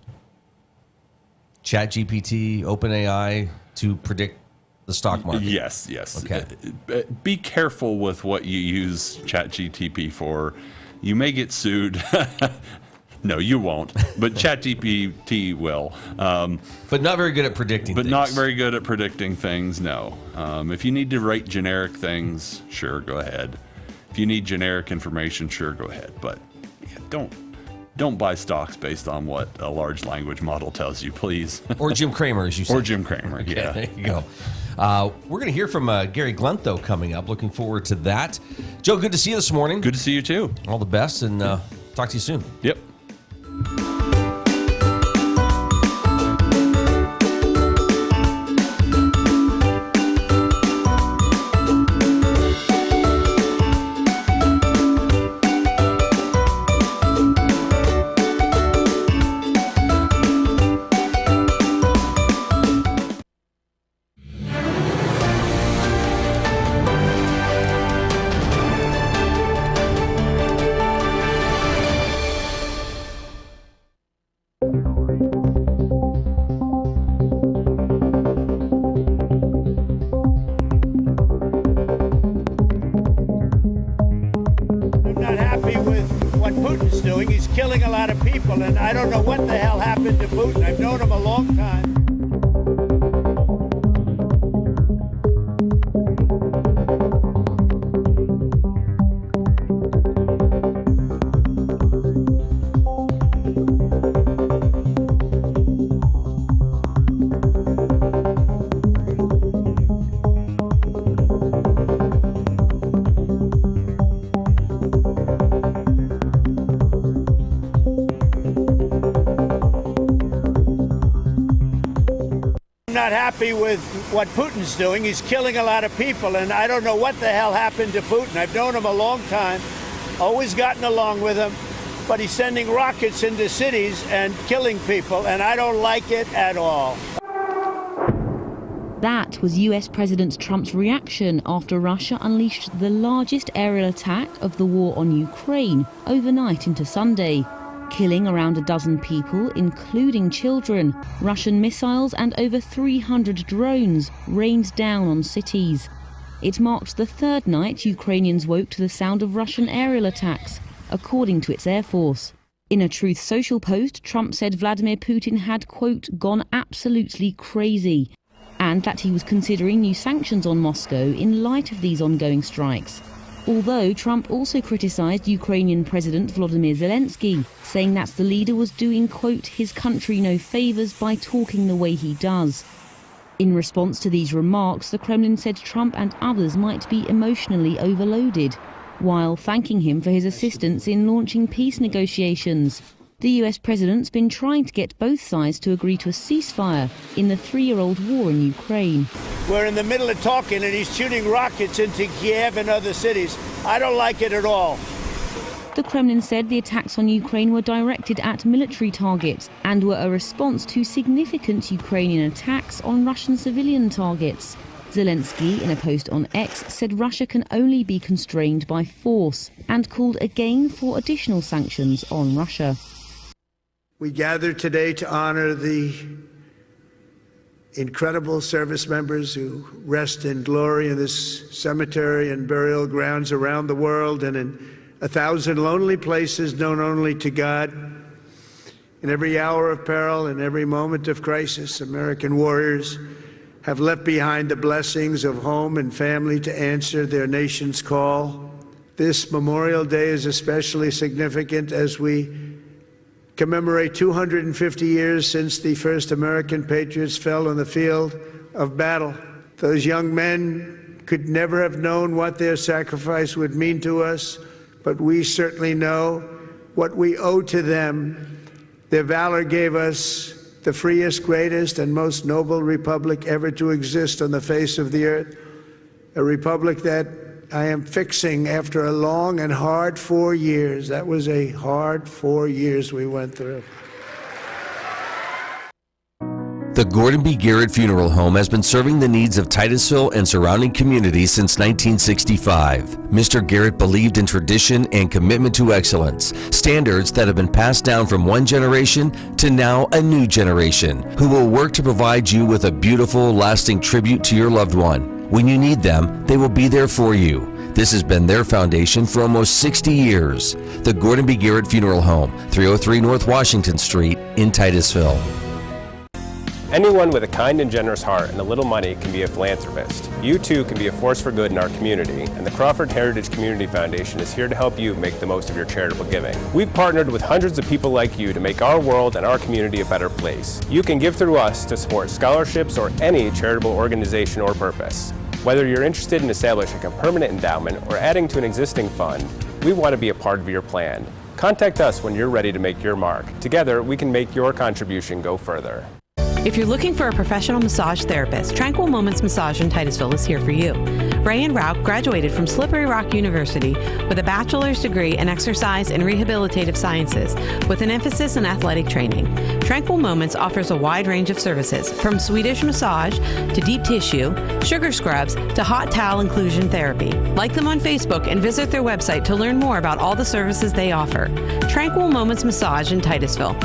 ChatGPT, OpenAI to predict the stock market. Yes. Okay. Be careful with what you use ChatGPT for. You may get sued. No, you won't. But ChatGPT will. But not very good at predicting things. Not very good at predicting things, no. If you need to write generic things, sure, go ahead. If you need generic information, sure, go ahead. But don't buy stocks based on what a large language model tells you, please. Or Jim Cramer, as you said. Or Jim Cramer, okay, yeah. There you go. We're going to hear from Gary Glunt, though, coming up. Looking forward to that. Joe, good to see you this morning. Good to see you, too. All the best, and talk to you soon. Yep. doing. He's killing a lot of people, and I don't know what the hell happened to Putin. I've known him a long time. Not happy with what Putin's doing. He's killing a lot of people, and I don't know what the hell happened to Putin. I've known him a long time, always gotten along with him, but he's sending rockets into cities and killing people, and I don't like it at all. That was US President Trump's reaction after Russia unleashed the largest aerial attack of the war on Ukraine overnight into Sunday, killing around a dozen people, including children. Russian missiles and over 300 drones rained down on cities. It marked the third night Ukrainians woke to the sound of Russian aerial attacks, according to its Air Force. In a Truth Social post, Trump said Vladimir Putin had, quote, gone absolutely crazy, and that he was considering new sanctions on Moscow in light of these ongoing strikes. Although Trump also criticised Ukrainian President Volodymyr Zelensky, saying that the leader was doing, quote, his country no favours by talking the way he does. In response to these remarks, the Kremlin said Trump and others might be emotionally overloaded, while thanking him for his assistance in launching peace negotiations. The US president's been trying to get both sides to agree to a ceasefire in the 3-year-old war in Ukraine. We're in the middle of talking, and he's shooting rockets into Kiev and other cities. I don't like it at all. The Kremlin said the attacks on Ukraine were directed at military targets and were a response to significant Ukrainian attacks on Russian civilian targets. Zelensky, in a post on X, said Russia can only be constrained by force and called again for additional sanctions on Russia. We gather today to honor the incredible service members who rest in glory in this cemetery and burial grounds around the world and in 1,000 lonely places known only to God. In every hour of peril, in every moment of crisis, American warriors have left behind the blessings of home and family to answer their nation's call. This Memorial Day is especially significant as we commemorate 250 years since the first American patriots fell on the field of battle. Those young men could never have known what their sacrifice would mean to us, but we certainly know what we owe to them. Their valor gave us the freest, greatest, and most noble republic ever to exist on the face of the earth, a republic that I am fixing after a long and hard 4 years. That was a hard 4 years we went through. The Gordon B. Garrett Funeral Home has been serving the needs of Titusville and surrounding communities since 1965. Mr. Garrett believed in tradition and commitment to excellence, standards that have been passed down from one generation to now a new generation, who will work to provide you with a beautiful, lasting tribute to your loved one. When you need them, they will be there for you. This has been their foundation for almost 60 years. The Gordon B. Garrett Funeral Home, 303 North Washington Street in Titusville. Anyone with a kind and generous heart and a little money can be a philanthropist. You too can be a force for good in our community, and the Crawford Heritage Community Foundation is here to help you make the most of your charitable giving. We've partnered with hundreds of people like you to make our world and our community a better place. You can give through us to support scholarships or any charitable organization or purpose. Whether you're interested in establishing a permanent endowment or adding to an existing fund, we want to be a part of your plan. Contact us when you're ready to make your mark. Together, we can make your contribution go further. If you're looking for a professional massage therapist, Tranquil Moments Massage in Titusville is here for you. Ray and Rauch graduated from Slippery Rock University with a bachelor's degree in exercise and rehabilitative sciences with an emphasis in athletic training. Tranquil Moments offers a wide range of services, from Swedish massage to deep tissue, sugar scrubs to hot towel inclusion therapy. Like them on Facebook and visit their website to learn more about all the services they offer. Tranquil Moments Massage in Titusville.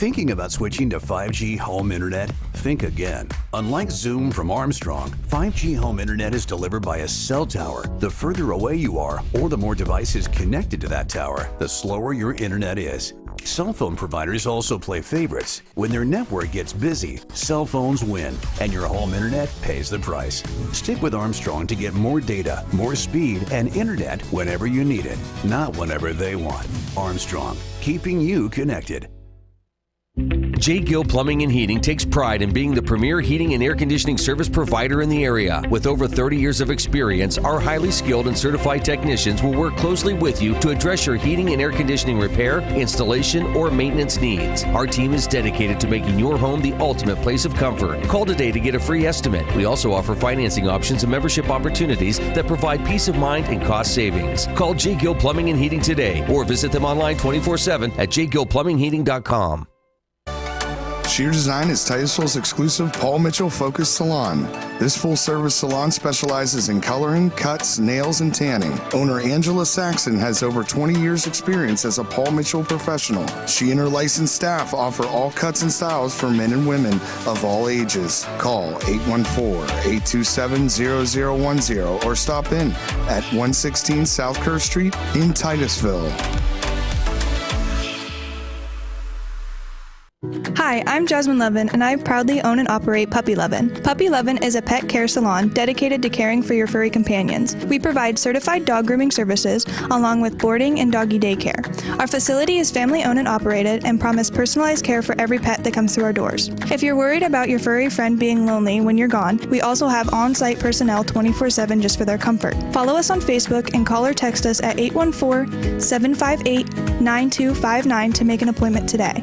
Thinking about switching to 5G home internet? Think again. Unlike Zoom from Armstrong, 5G home internet is delivered by a cell tower. The further away you are, or the more devices connected to that tower, the slower your internet is. Cell phone providers also play favorites. When their network gets busy, cell phones win, and your home internet pays the price. Stick with Armstrong to get more data, more speed, and internet whenever you need it, not whenever they want. Armstrong, keeping you connected. J. Gill Plumbing and Heating takes pride in being the premier heating and air conditioning service provider in the area. With over 30 years of experience, our highly skilled and certified technicians will work closely with you to address your heating and air conditioning repair, installation, or maintenance needs. Our team is dedicated to making your home the ultimate place of comfort. Call today to get a free estimate. We also offer financing options and membership opportunities that provide peace of mind and cost savings. Call J. Gill Plumbing and Heating today or visit them online 24/7 at jgillplumbingheating.com. Sheer Design is Titusville's exclusive Paul Mitchell-focused salon. This full-service salon specializes in coloring, cuts, nails, and tanning. Owner Angela Saxon has over 20 years' experience as a Paul Mitchell professional. She and her licensed staff offer all cuts and styles for men and women of all ages. Call 814-827-0010 or stop in at 116 South Kerr Street in Titusville. Hi, I'm Jasmine Levin, and I proudly own and operate Puppy Levin. Puppy Levin is a pet care salon dedicated to caring for your furry companions. We provide certified dog grooming services along with boarding and doggy daycare. Our facility is family-owned and operated and promise personalized care for every pet that comes through our doors. If you're worried about your furry friend being lonely when you're gone, we also have on-site personnel 24/7 just for their comfort. Follow us on Facebook and call or text us at 814-758-9259 to make an appointment today.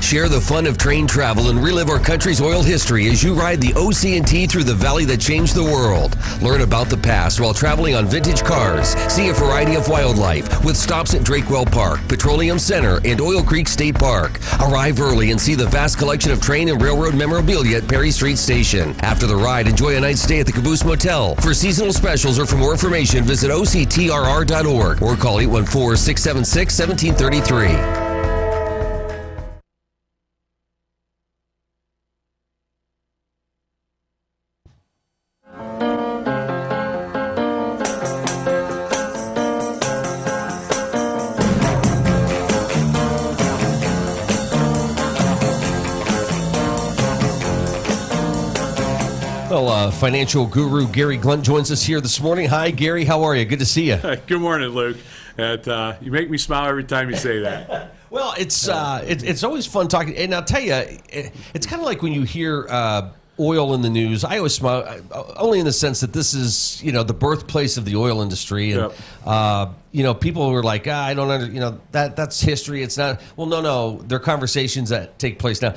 Share the fun of train travel and relive our country's oil history as you ride the OC&T through the valley that changed the world. Learn about the past while traveling on vintage cars. See a variety of wildlife with stops at Drakewell Park, Petroleum Center, and Oil Creek State Park. Arrive early and see the vast collection of train and railroad memorabilia at Perry Street Station. After the ride, enjoy a night's stay at the Caboose Motel. For seasonal specials or for more information, visit octrr.org or call 814-676-1733. Financial Guru Gary Glunt joins us here this morning. Hi, Gary. How are you? Good to see you. Good morning, Luke. You make me smile every time you say that. Well, it's always fun talking. And I'll tell you, it's kind of like when you hear oil in the news. I always smile, only in the sense that this is, the birthplace of the oil industry. And, people were like, I don't understand, that's history. It's not. Well, no. There are conversations that take place now.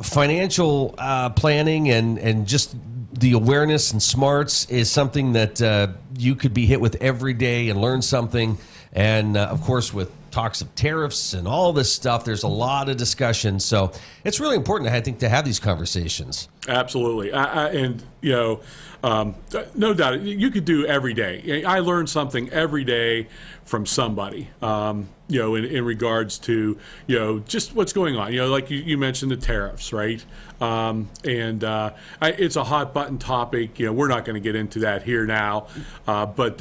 Financial planning and just the awareness and smarts is something that you could be hit with every day and learn something. And, of course, with talks of tariffs and all this stuff, there's a lot of discussion. So it's really important, I think, to have these conversations. Absolutely. No doubt, you could do every day. I learn something every day from somebody, in regards to, just what's going on. Like you mentioned the tariffs, right? It's a hot button topic. We're not going to get into that here now, but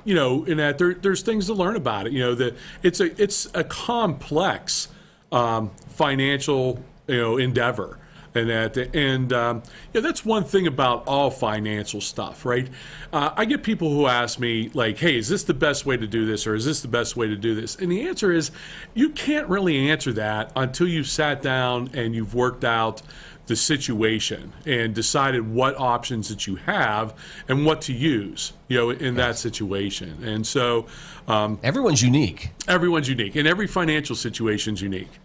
in that there's things to learn about it. That it's a complex financial endeavor. And that's one thing about all financial stuff, right? I get people who ask me, like, hey, is this the best way to do this, or is this the best way to do this? And the answer is, you can't really answer that until you've sat down and you've worked out the situation and decided what options that you have and what to use, in that situation. And so everyone's unique. Everyone's unique, and every financial situation's unique.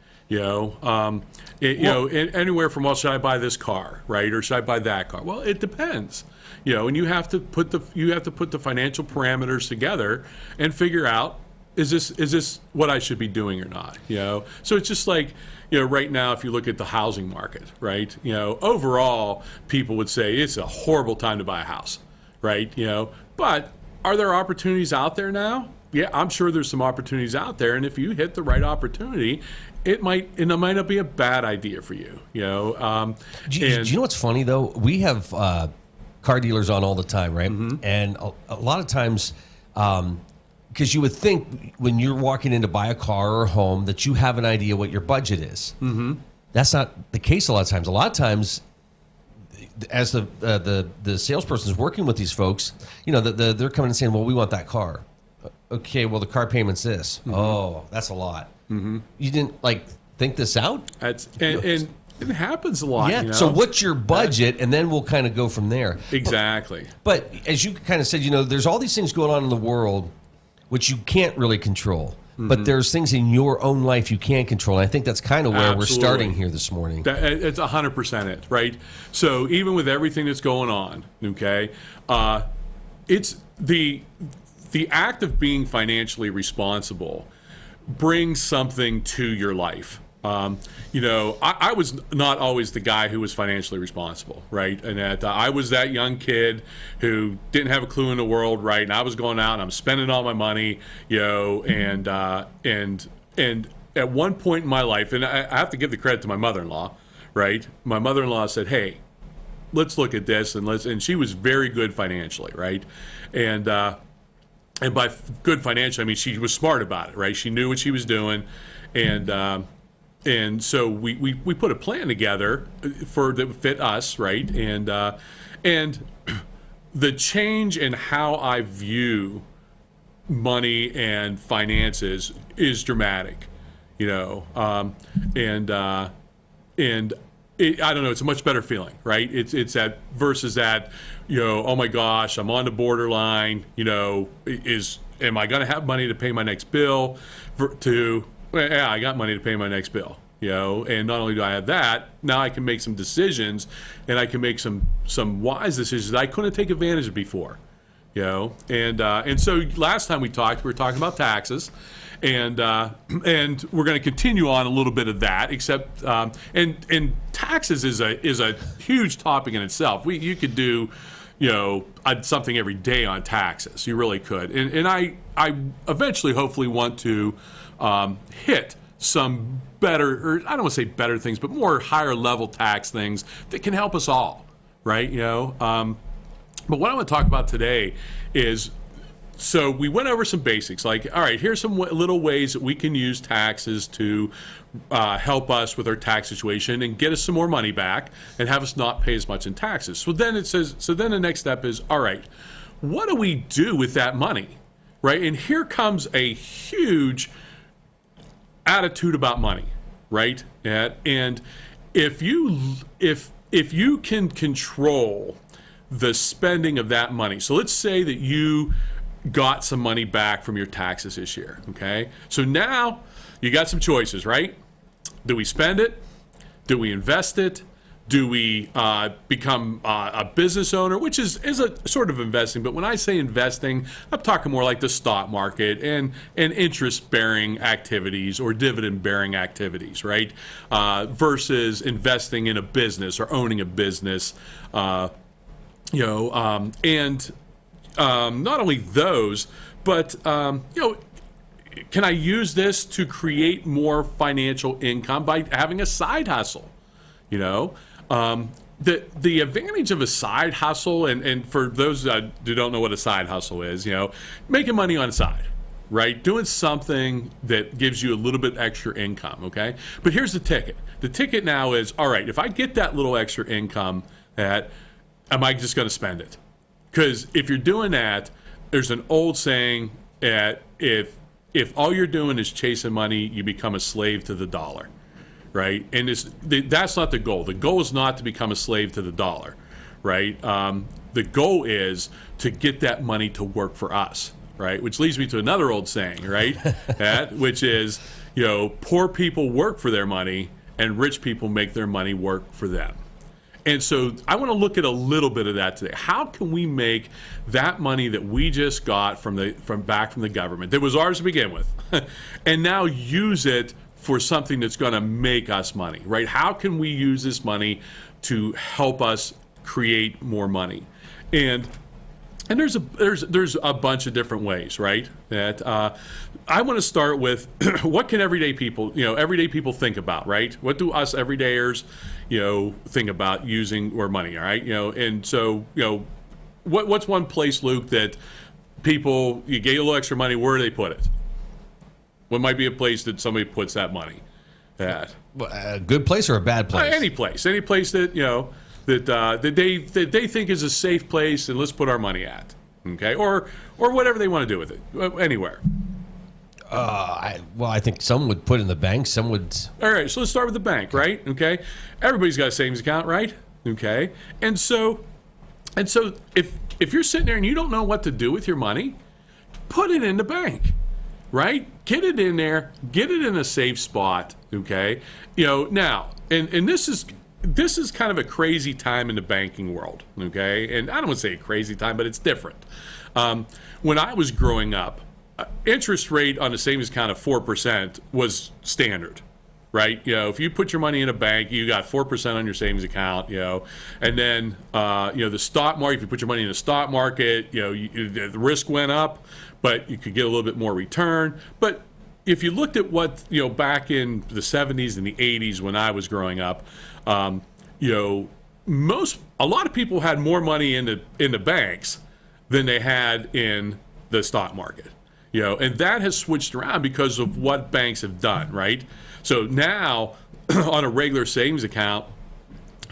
Anywhere from, well, should I buy this car, right, or should I buy that car? Well, it depends, and you have to put the financial parameters together and figure out, is this what I should be doing or not? So it's just like, right now, if you look at the housing market, right, overall, people would say it's a horrible time to buy a house, right, but are there opportunities out there now yeah, I'm sure there's some opportunities out there, and if you hit the right opportunity, it might not be a bad idea for you. You know. Do you know what's funny though? We have car dealers on all the time, right? And a lot of times, because you would think when you're walking in to buy a car or a home that you have an idea what your budget is. That's not the case a lot of times. A lot of times, as the salesperson is working with these folks, you know, they're coming and saying, well, we want that car. Okay, well, the car payment's this. Oh, that's a lot. You didn't think this out? And it happens a lot. Yeah. You know? So what's your budget, and then we'll kind of go from there. Exactly. But as you kind of said, you know, there's all these things going on in the world which you can't really control. But there's things in your own life you can control. And I think that's kind of where we're starting here this morning. It's 100% it, right? So even with everything that's going on, okay, it's the act of being financially responsible brings something to your life. You know, I was not always the guy who was financially responsible, right? And that I was that young kid who didn't have a clue in the world, right? And I was going out and I'm spending all my money, you know, and at one point in my life, and I have to give the credit to my mother-in-law, right? My mother-in-law said, "Hey, let's look at this," and she was very good financially, right? And by good financially, I mean she was smart about it, right? She knew what she was doing, and so we put a plan together that would fit us, right? And the change in how I view money and finances is dramatic, you know. I don't know. It's a much better feeling, right? It's that versus that, you know. Oh my gosh, I'm on the borderline. You know, am I going to have money to pay my next bill? Yeah, I got money to pay my next bill, you know, and not only do I have that, now I can make some decisions, and I can make some wise decisions that I couldn't take advantage of before, you know. And so last time we were talking about taxes, and we're going to continue on a little bit of that, except and taxes is a huge topic in itself. You could do, you know, something every day on taxes. You really could, and I eventually hopefully want to hit some better, or I don't want to say better things, but more higher level tax things that can help us all, right? You know, but what I want to talk about today is, so we went over some basics, like, all right, here's some little ways that we can use taxes to help us with our tax situation and get us some more money back and have us not pay as much in taxes. So then the next step is, all right, what do we do with that money, right? And here comes a huge attitude about money, right? And if you can control the spending of that money, so let's say that you got some money back from your taxes this year, okay? So now you got some choices, right? Do we spend it? Do we invest it? Do we become a business owner, which is a sort of investing? But when I say investing, I'm talking more like the stock market and interest-bearing activities or dividend-bearing activities, right? Versus investing in a business or owning a business, you know, and not only those, but you know, can I use this to create more financial income by having a side hustle? You know, the advantage of a side hustle, and for those who don't know what a side hustle is, you know, making money on the side, right? Doing something that gives you a little bit extra income, okay? But here's the ticket. The ticket now is, all right, if I get that little extra income, am I just going to spend it? Because if you're doing that, there's an old saying that if all you're doing is chasing money, you become a slave to the dollar. Right, and that's not the goal. The goal is not to become a slave to the dollar, right? The goal is to get that money to work for us, right? Which leads me to another old saying, right? Which is, you know, poor people work for their money, and rich people make their money work for them. And so I want to look at a little bit of that today. How can we make that money that we just got from the government, that was ours to begin with, and now use it for something that's going to make us money, right? How can we use this money to help us create more money? And And there's a bunch of different ways, right? That I want to start with what can everyday people think about, right? What do us everydayers, think about using our money, all right? And so, what's one place, Luke, that people, you get a little extra money, where do they put it? What might be a place that somebody puts that money at? A good place or a bad place? Any place that, that they think is a safe place, and let's put our money at, okay, or whatever they want to do with it, anywhere. I think some would put in the bank, some would. All right, so let's start with the bank, right? Okay, everybody's got a savings account, right? Okay, and so if you're sitting there and you don't know what to do with your money, put it in the bank, right? Get it in there, get it in a safe spot, okay? Now, and this is kind of a crazy time in the banking world, okay? And I don't want to say a crazy time, but it's different. When I was growing up, interest rate on a savings account of 4% was standard, right? If you put your money in a bank, you got 4% on your savings account, and then, the stock market, if you put your money in the stock market, the risk went up, but you could get a little bit more return. But if you looked at what, back in the 70s and the 80s when I was growing up, a lot of people had more money in the banks than they had in the stock market, and that has switched around because of what banks have done, right? So now on a regular savings account,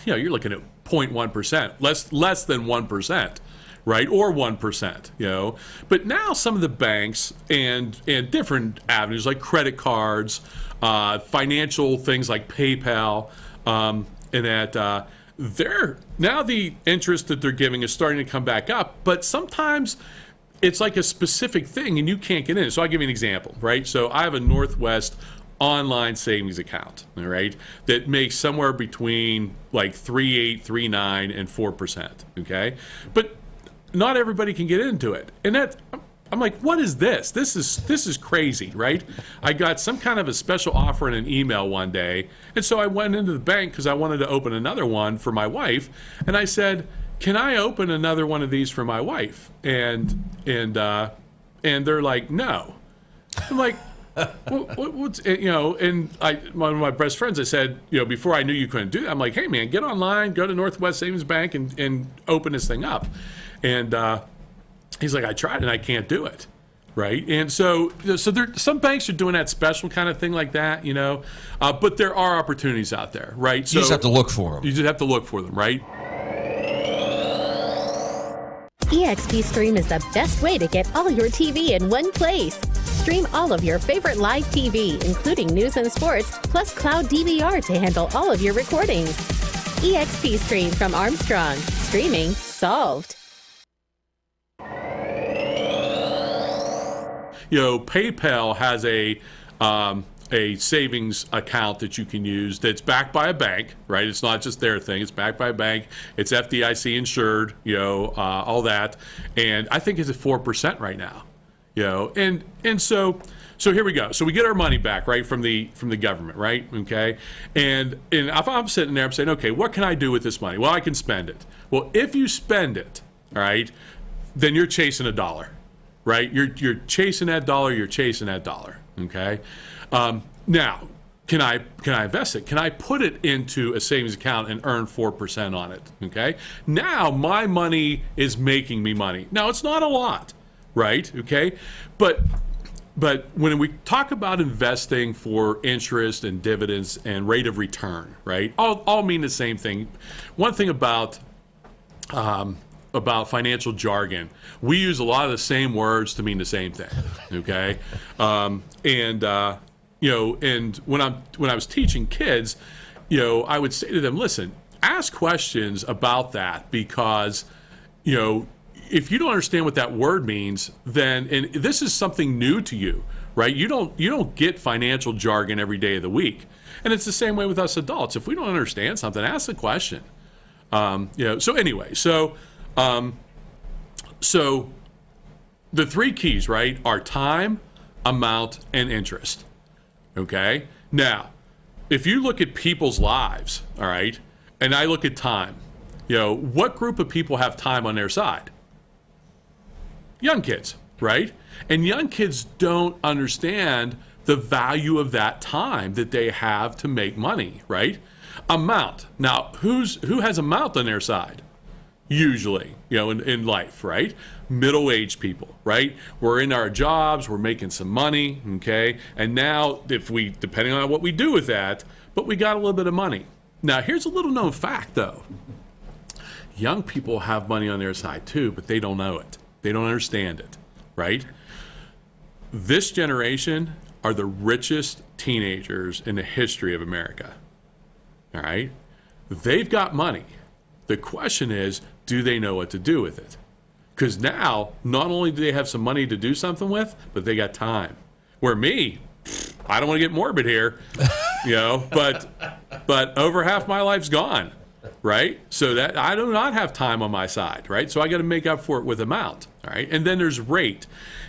you're looking at 0.1%, less than 1%, right? Or 1%, But now some of the banks and different avenues like credit cards, financial things like PayPal, and that now the interest that they're giving is starting to come back up, but sometimes it's like a specific thing and you can't get in. So I'll give you an example, right? So I have a Northwest online savings account, all right, that makes somewhere between like 3.8, 3.9, and 4%, okay? But not everybody can get into it. And I'm like, what is this? This is crazy, right? I got some kind of a special offer in an email one day, and so I went into the bank because I wanted to open another one for my wife, and I said, "Can I open another one of these for my wife?" And they're like, "No." I'm like, what's And one of my best friends, I said, before I knew you couldn't do that, I'm like, "Hey man, get online, go to Northwest Savings Bank and open this thing up." And he's like, "I tried and I can't do it," right? And so some banks are doing that special kind of thing like that, but there are opportunities out there, right? So you just have to look for them. You just have to look for them, right? eXp Stream is the best way to get all your TV in one place. Stream all of your favorite live TV, including news and sports, plus cloud DVR to handle all of your recordings. eXp Stream from Armstrong. Streaming solved. PayPal has a savings account that you can use that's backed by a bank, right? It's not just their thing. It's backed by a bank. It's FDIC insured, all that. And I think it's at 4% right now, and so here we go. So we get our money back, right, from the government, right? Okay. And if I'm sitting there, I'm saying, okay, what can I do with this money? Well, I can spend it. Well, if you spend it, all right, then you're chasing a dollar, right? You're chasing that dollar. You're chasing that dollar. Okay. Now, can I invest it? Can I put it into a savings account and earn 4% on it? Okay. Now my money is making me money. Now it's not a lot, right? Okay. But when we talk about investing for interest and dividends and rate of return, right? All mean the same thing. One thing about financial jargon, we use a lot of the same words to mean the same thing. Okay. And when I was teaching kids, I would say to them, listen, ask questions about that because, if you don't understand what that word means, then, and this is something new to you, right? You don't get financial jargon every day of the week. And it's the same way with us adults. If we don't understand something, ask the question. So anyway, so the three keys, right, are time, amount, and interest. Okay. Now, if you look at people's lives, all right, and I look at time, what group of people have time on their side? Young kids, right? And young kids don't understand the value of that time that they have to make money, right? Amount. Now, who has amount on their side? Usually, in life, right? Middle-aged people, right? We're in our jobs, we're making some money, okay? And now, depending on what we do with that, but we got a little bit of money. Now, here's a little known fact, though. Young people have money on their side, too, but they don't know it. They don't understand it, right? This generation are the richest teenagers in the history of America, all right? They've got money. The question is, do they know what to do with it? Because now, not only do they have some money to do something with, but they got time. Where me, I don't want to get morbid here, but over half my life's gone, right? So that I do not have time on my side, right? So I got to make up for it with amount, all right? And then there's rate.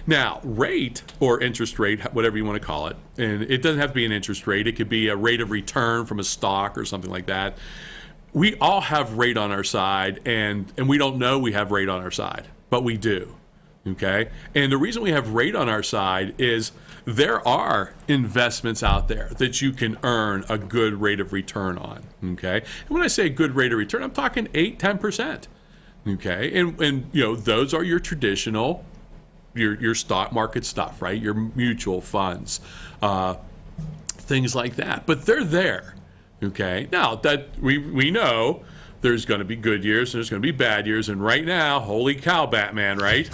Now, rate or interest rate, whatever you want to call it, and it doesn't have to be an interest rate. It could be a rate of return from a stock or something like that. We all have rate on our side, and we don't know we have rate on our side, but we do, okay? And the reason we have rate on our side is there are investments out there that you can earn a good rate of return on, okay? And when I say a good rate of return, I'm talking 8-10%, okay? And those are your traditional, your stock market stuff, right? Your mutual funds, things like that. But they're there. Okay. Now that we know there's going to be good years and there's going to be bad years, and right now, holy cow, Batman, right?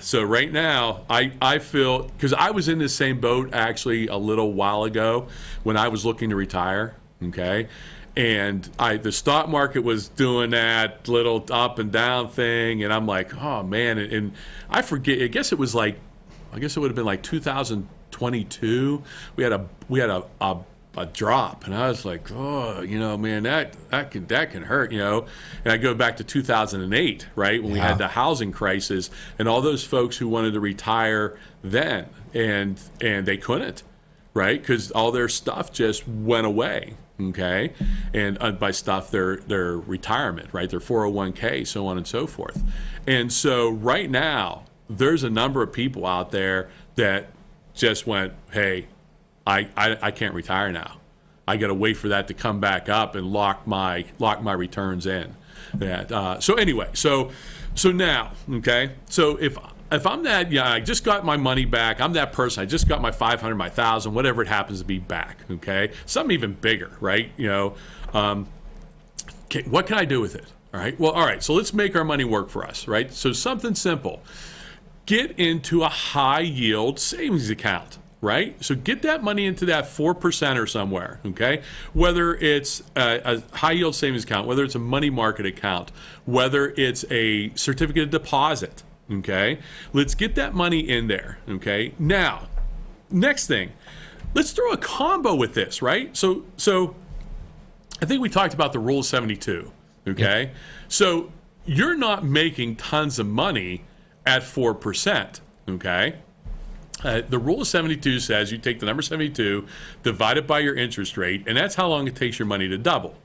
So right now, I feel, because I was in this same boat actually a little while ago when I was looking to retire. Okay. And the stock market was doing that little up and down thing, and I'm like, oh man, and I forget. I guess it would have been like 2022. We had a drop, and I was like, oh, man, that can hurt, And I go back to 2008, right, when we had the housing crisis, and all those folks who wanted to retire then, and they couldn't, right, because all their stuff just went away. Okay, and by stuff, their retirement, right, their 401k, so on and so forth. And so right now, there's a number of people out there that just went, hey, I can't retire now. I got to wait for that to come back up and lock my returns in. So anyway, so now, okay, so if I'm that, I just got my money back. I'm that person. I just got my 500, my 1,000, whatever it happens to be back. Okay, something even bigger, right? What can I do with it? All right. Well, all right. So let's make our money work for us, right? So something simple. Get into a high yield savings account. Right? So get that money into that 4% or somewhere, okay? Whether it's a high yield savings account, whether it's a money market account, whether it's a certificate of deposit, okay? Let's get that money in there, okay? Now, next thing, let's throw a combo with this, right? So I think we talked about the rule of 72, okay? Yep. So you're not making tons of money at 4%, okay? The rule of 72 says you take the number 72, divide it by your interest rate, and that's how long it takes your money to double.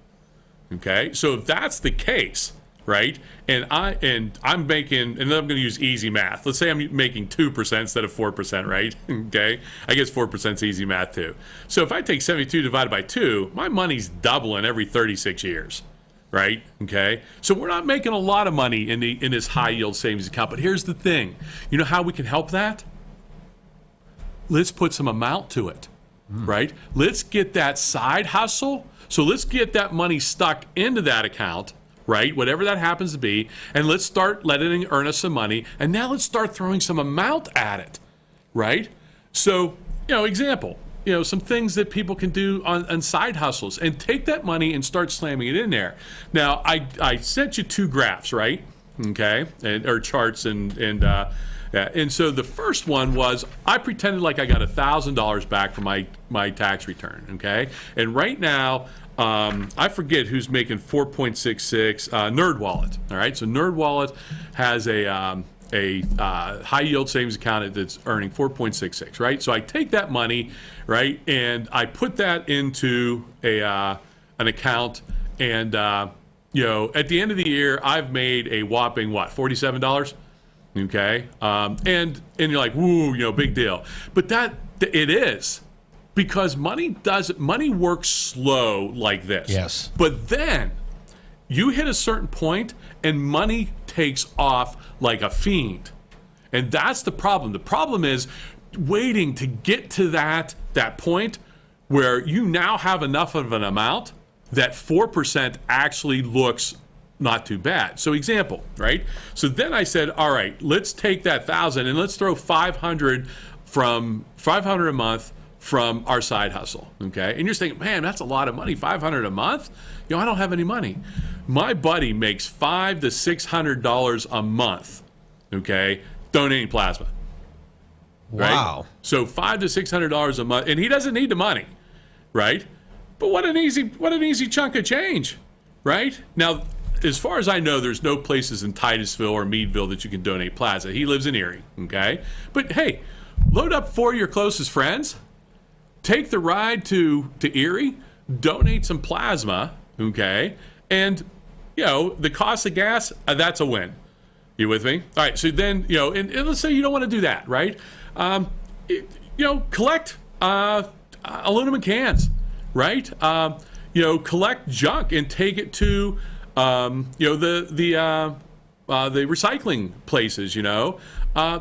Okay, so if that's the case, right, and I'm making, and then I'm going to use easy math. Let's say I'm making 2% instead of 4%, right? Okay, I guess 4% is easy math too. So if I take 72 divided by 2, my money's doubling every 36 years. Right? Okay. So we're not making a lot of money in this high yield savings account. But here's the thing. You know how we can help that? Let's put some amount to it, right? Let's get that side hustle. So let's get that money stuck into that account, right? Whatever that happens to be. And let's start letting it earn us some money. And now let's start throwing some amount at it, right? So, example, some things that people can do on side hustles, and take that money and start slamming it in there. Now, I sent you 2 graphs, right? Okay. Or charts and so the first one was I pretended like I got $1,000 back from my tax return, okay? And right now, I forget who's making 4.66. NerdWallet, all right? So NerdWallet has a high yield savings account that's earning 4.66, right? So I take that money, right, and I put that into an account, and at the end of the year, I've made a whopping $47. Okay, and you're like, woo, big deal. But it is, because money works slow like this. Yes. But then you hit a certain point, and money takes off like a fiend, and that's the problem. The problem is waiting to get to that point where you now have enough of an amount that 4% actually looks not too bad. So example, right? So then I said, all right, let's take that 1,000 and let's throw 500 a month from our side hustle, okay? And you're thinking, man, that's a lot of money, 500 a month? I don't have any money. My buddy makes $500 to $600 a month, okay, donating plasma. Right? Wow. So $500 to $600 a month, and he doesn't need the money, right? But what an easy chunk of change, right? Now, as far as I know, there's no places in Titusville or Meadville that you can donate plasma. He lives in Erie, okay? But hey, load up 4 of your closest friends, take the ride to Erie, donate some plasma, okay? And, the cost of gas, that's a win. You with me? All right, so then, and let's say you don't want to do that, right? Collect aluminum cans, right? Collect junk and take it to the recycling places.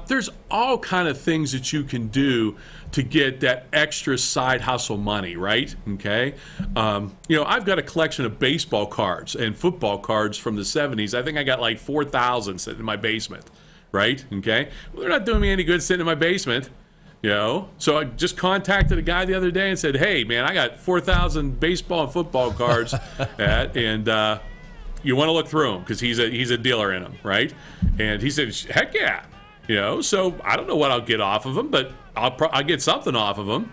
There's all kind of things that you can do to get that extra side hustle money, right? Okay. I've got a collection of baseball cards and football cards from the 70s. I think I got like 4,000 sitting in my basement, right? Okay. Well, they're not doing me any good sitting in my basement. So I just contacted a guy the other day and said, hey, man, I got 4,000 baseball and football cards, and you want to look through them because he's a dealer in them, right? And he said, heck yeah. So I don't know what I'll get off of them, but I'll get something off of them.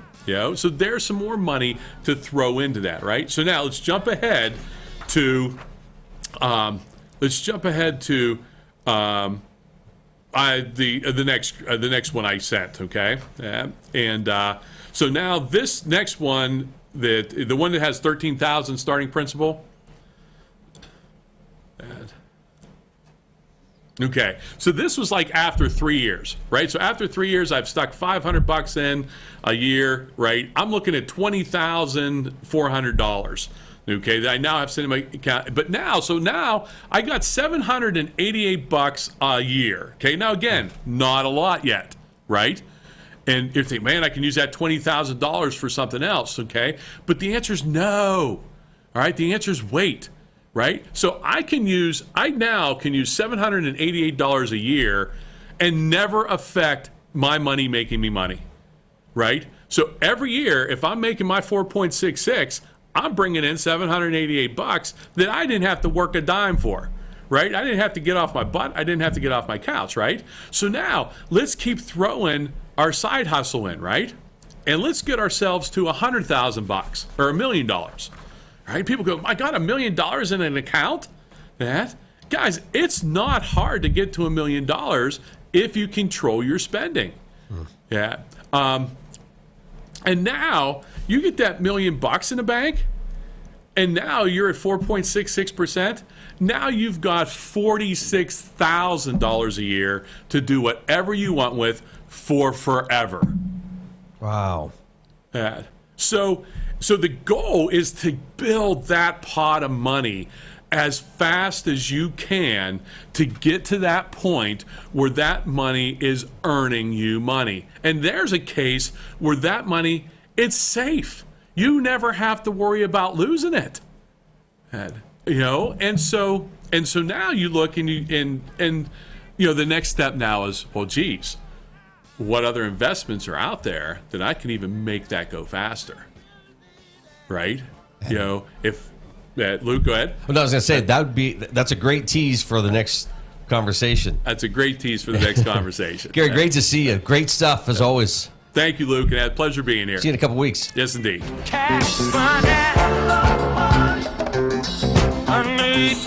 So there's some more money to throw into that, right? So now let's jump ahead to the next one I sent, okay? So now this next one, the one that has 13,000 starting principal. Okay, so this was like after 3 years, right? So after 3 years, I've stuck $500 in a year, right? I'm looking at $20,400. Okay, that I now have sitting in my account. But now I got $788 a year. Okay, now again, not a lot yet, right? And you're thinking, man, I can use that $20,000 for something else, okay? But the answer is no. All right, the answer is wait, right? So I now can use $788 a year and never affect my money making me money, right? So every year, if I'm making my 4.66, I'm bringing in $788 that I didn't have to work a dime for, right? I didn't have to get off my butt. I didn't have to get off my couch, right? So now let's keep throwing our side hustle in, right? And let's get ourselves to $100,000 or $1 million, right? People go, I got $1 million in an account? Guys, it's not hard to get to $1 million if you control your spending. Yeah. And now you get that $1 million in the bank, and now you're at 4.66%. Now you've got $46,000 a year to do whatever you want with for forever. Wow. So the goal is to build that pot of money as fast as you can to get to that point where that money is earning you money. And there's a case where that money, it's safe. You never have to worry about losing it. And so now you look and the next step now is, well, geez, what other investments are out there that I can even make that go faster? Right? If Luke, go ahead. Well, I was going to say that's a great tease for the next conversation. That's a great tease for the next conversation. Gary, great to see you. Great stuff as always. Thank you, Luke, and had a pleasure being here. See you in a couple weeks. Yes, indeed. Cash money. I need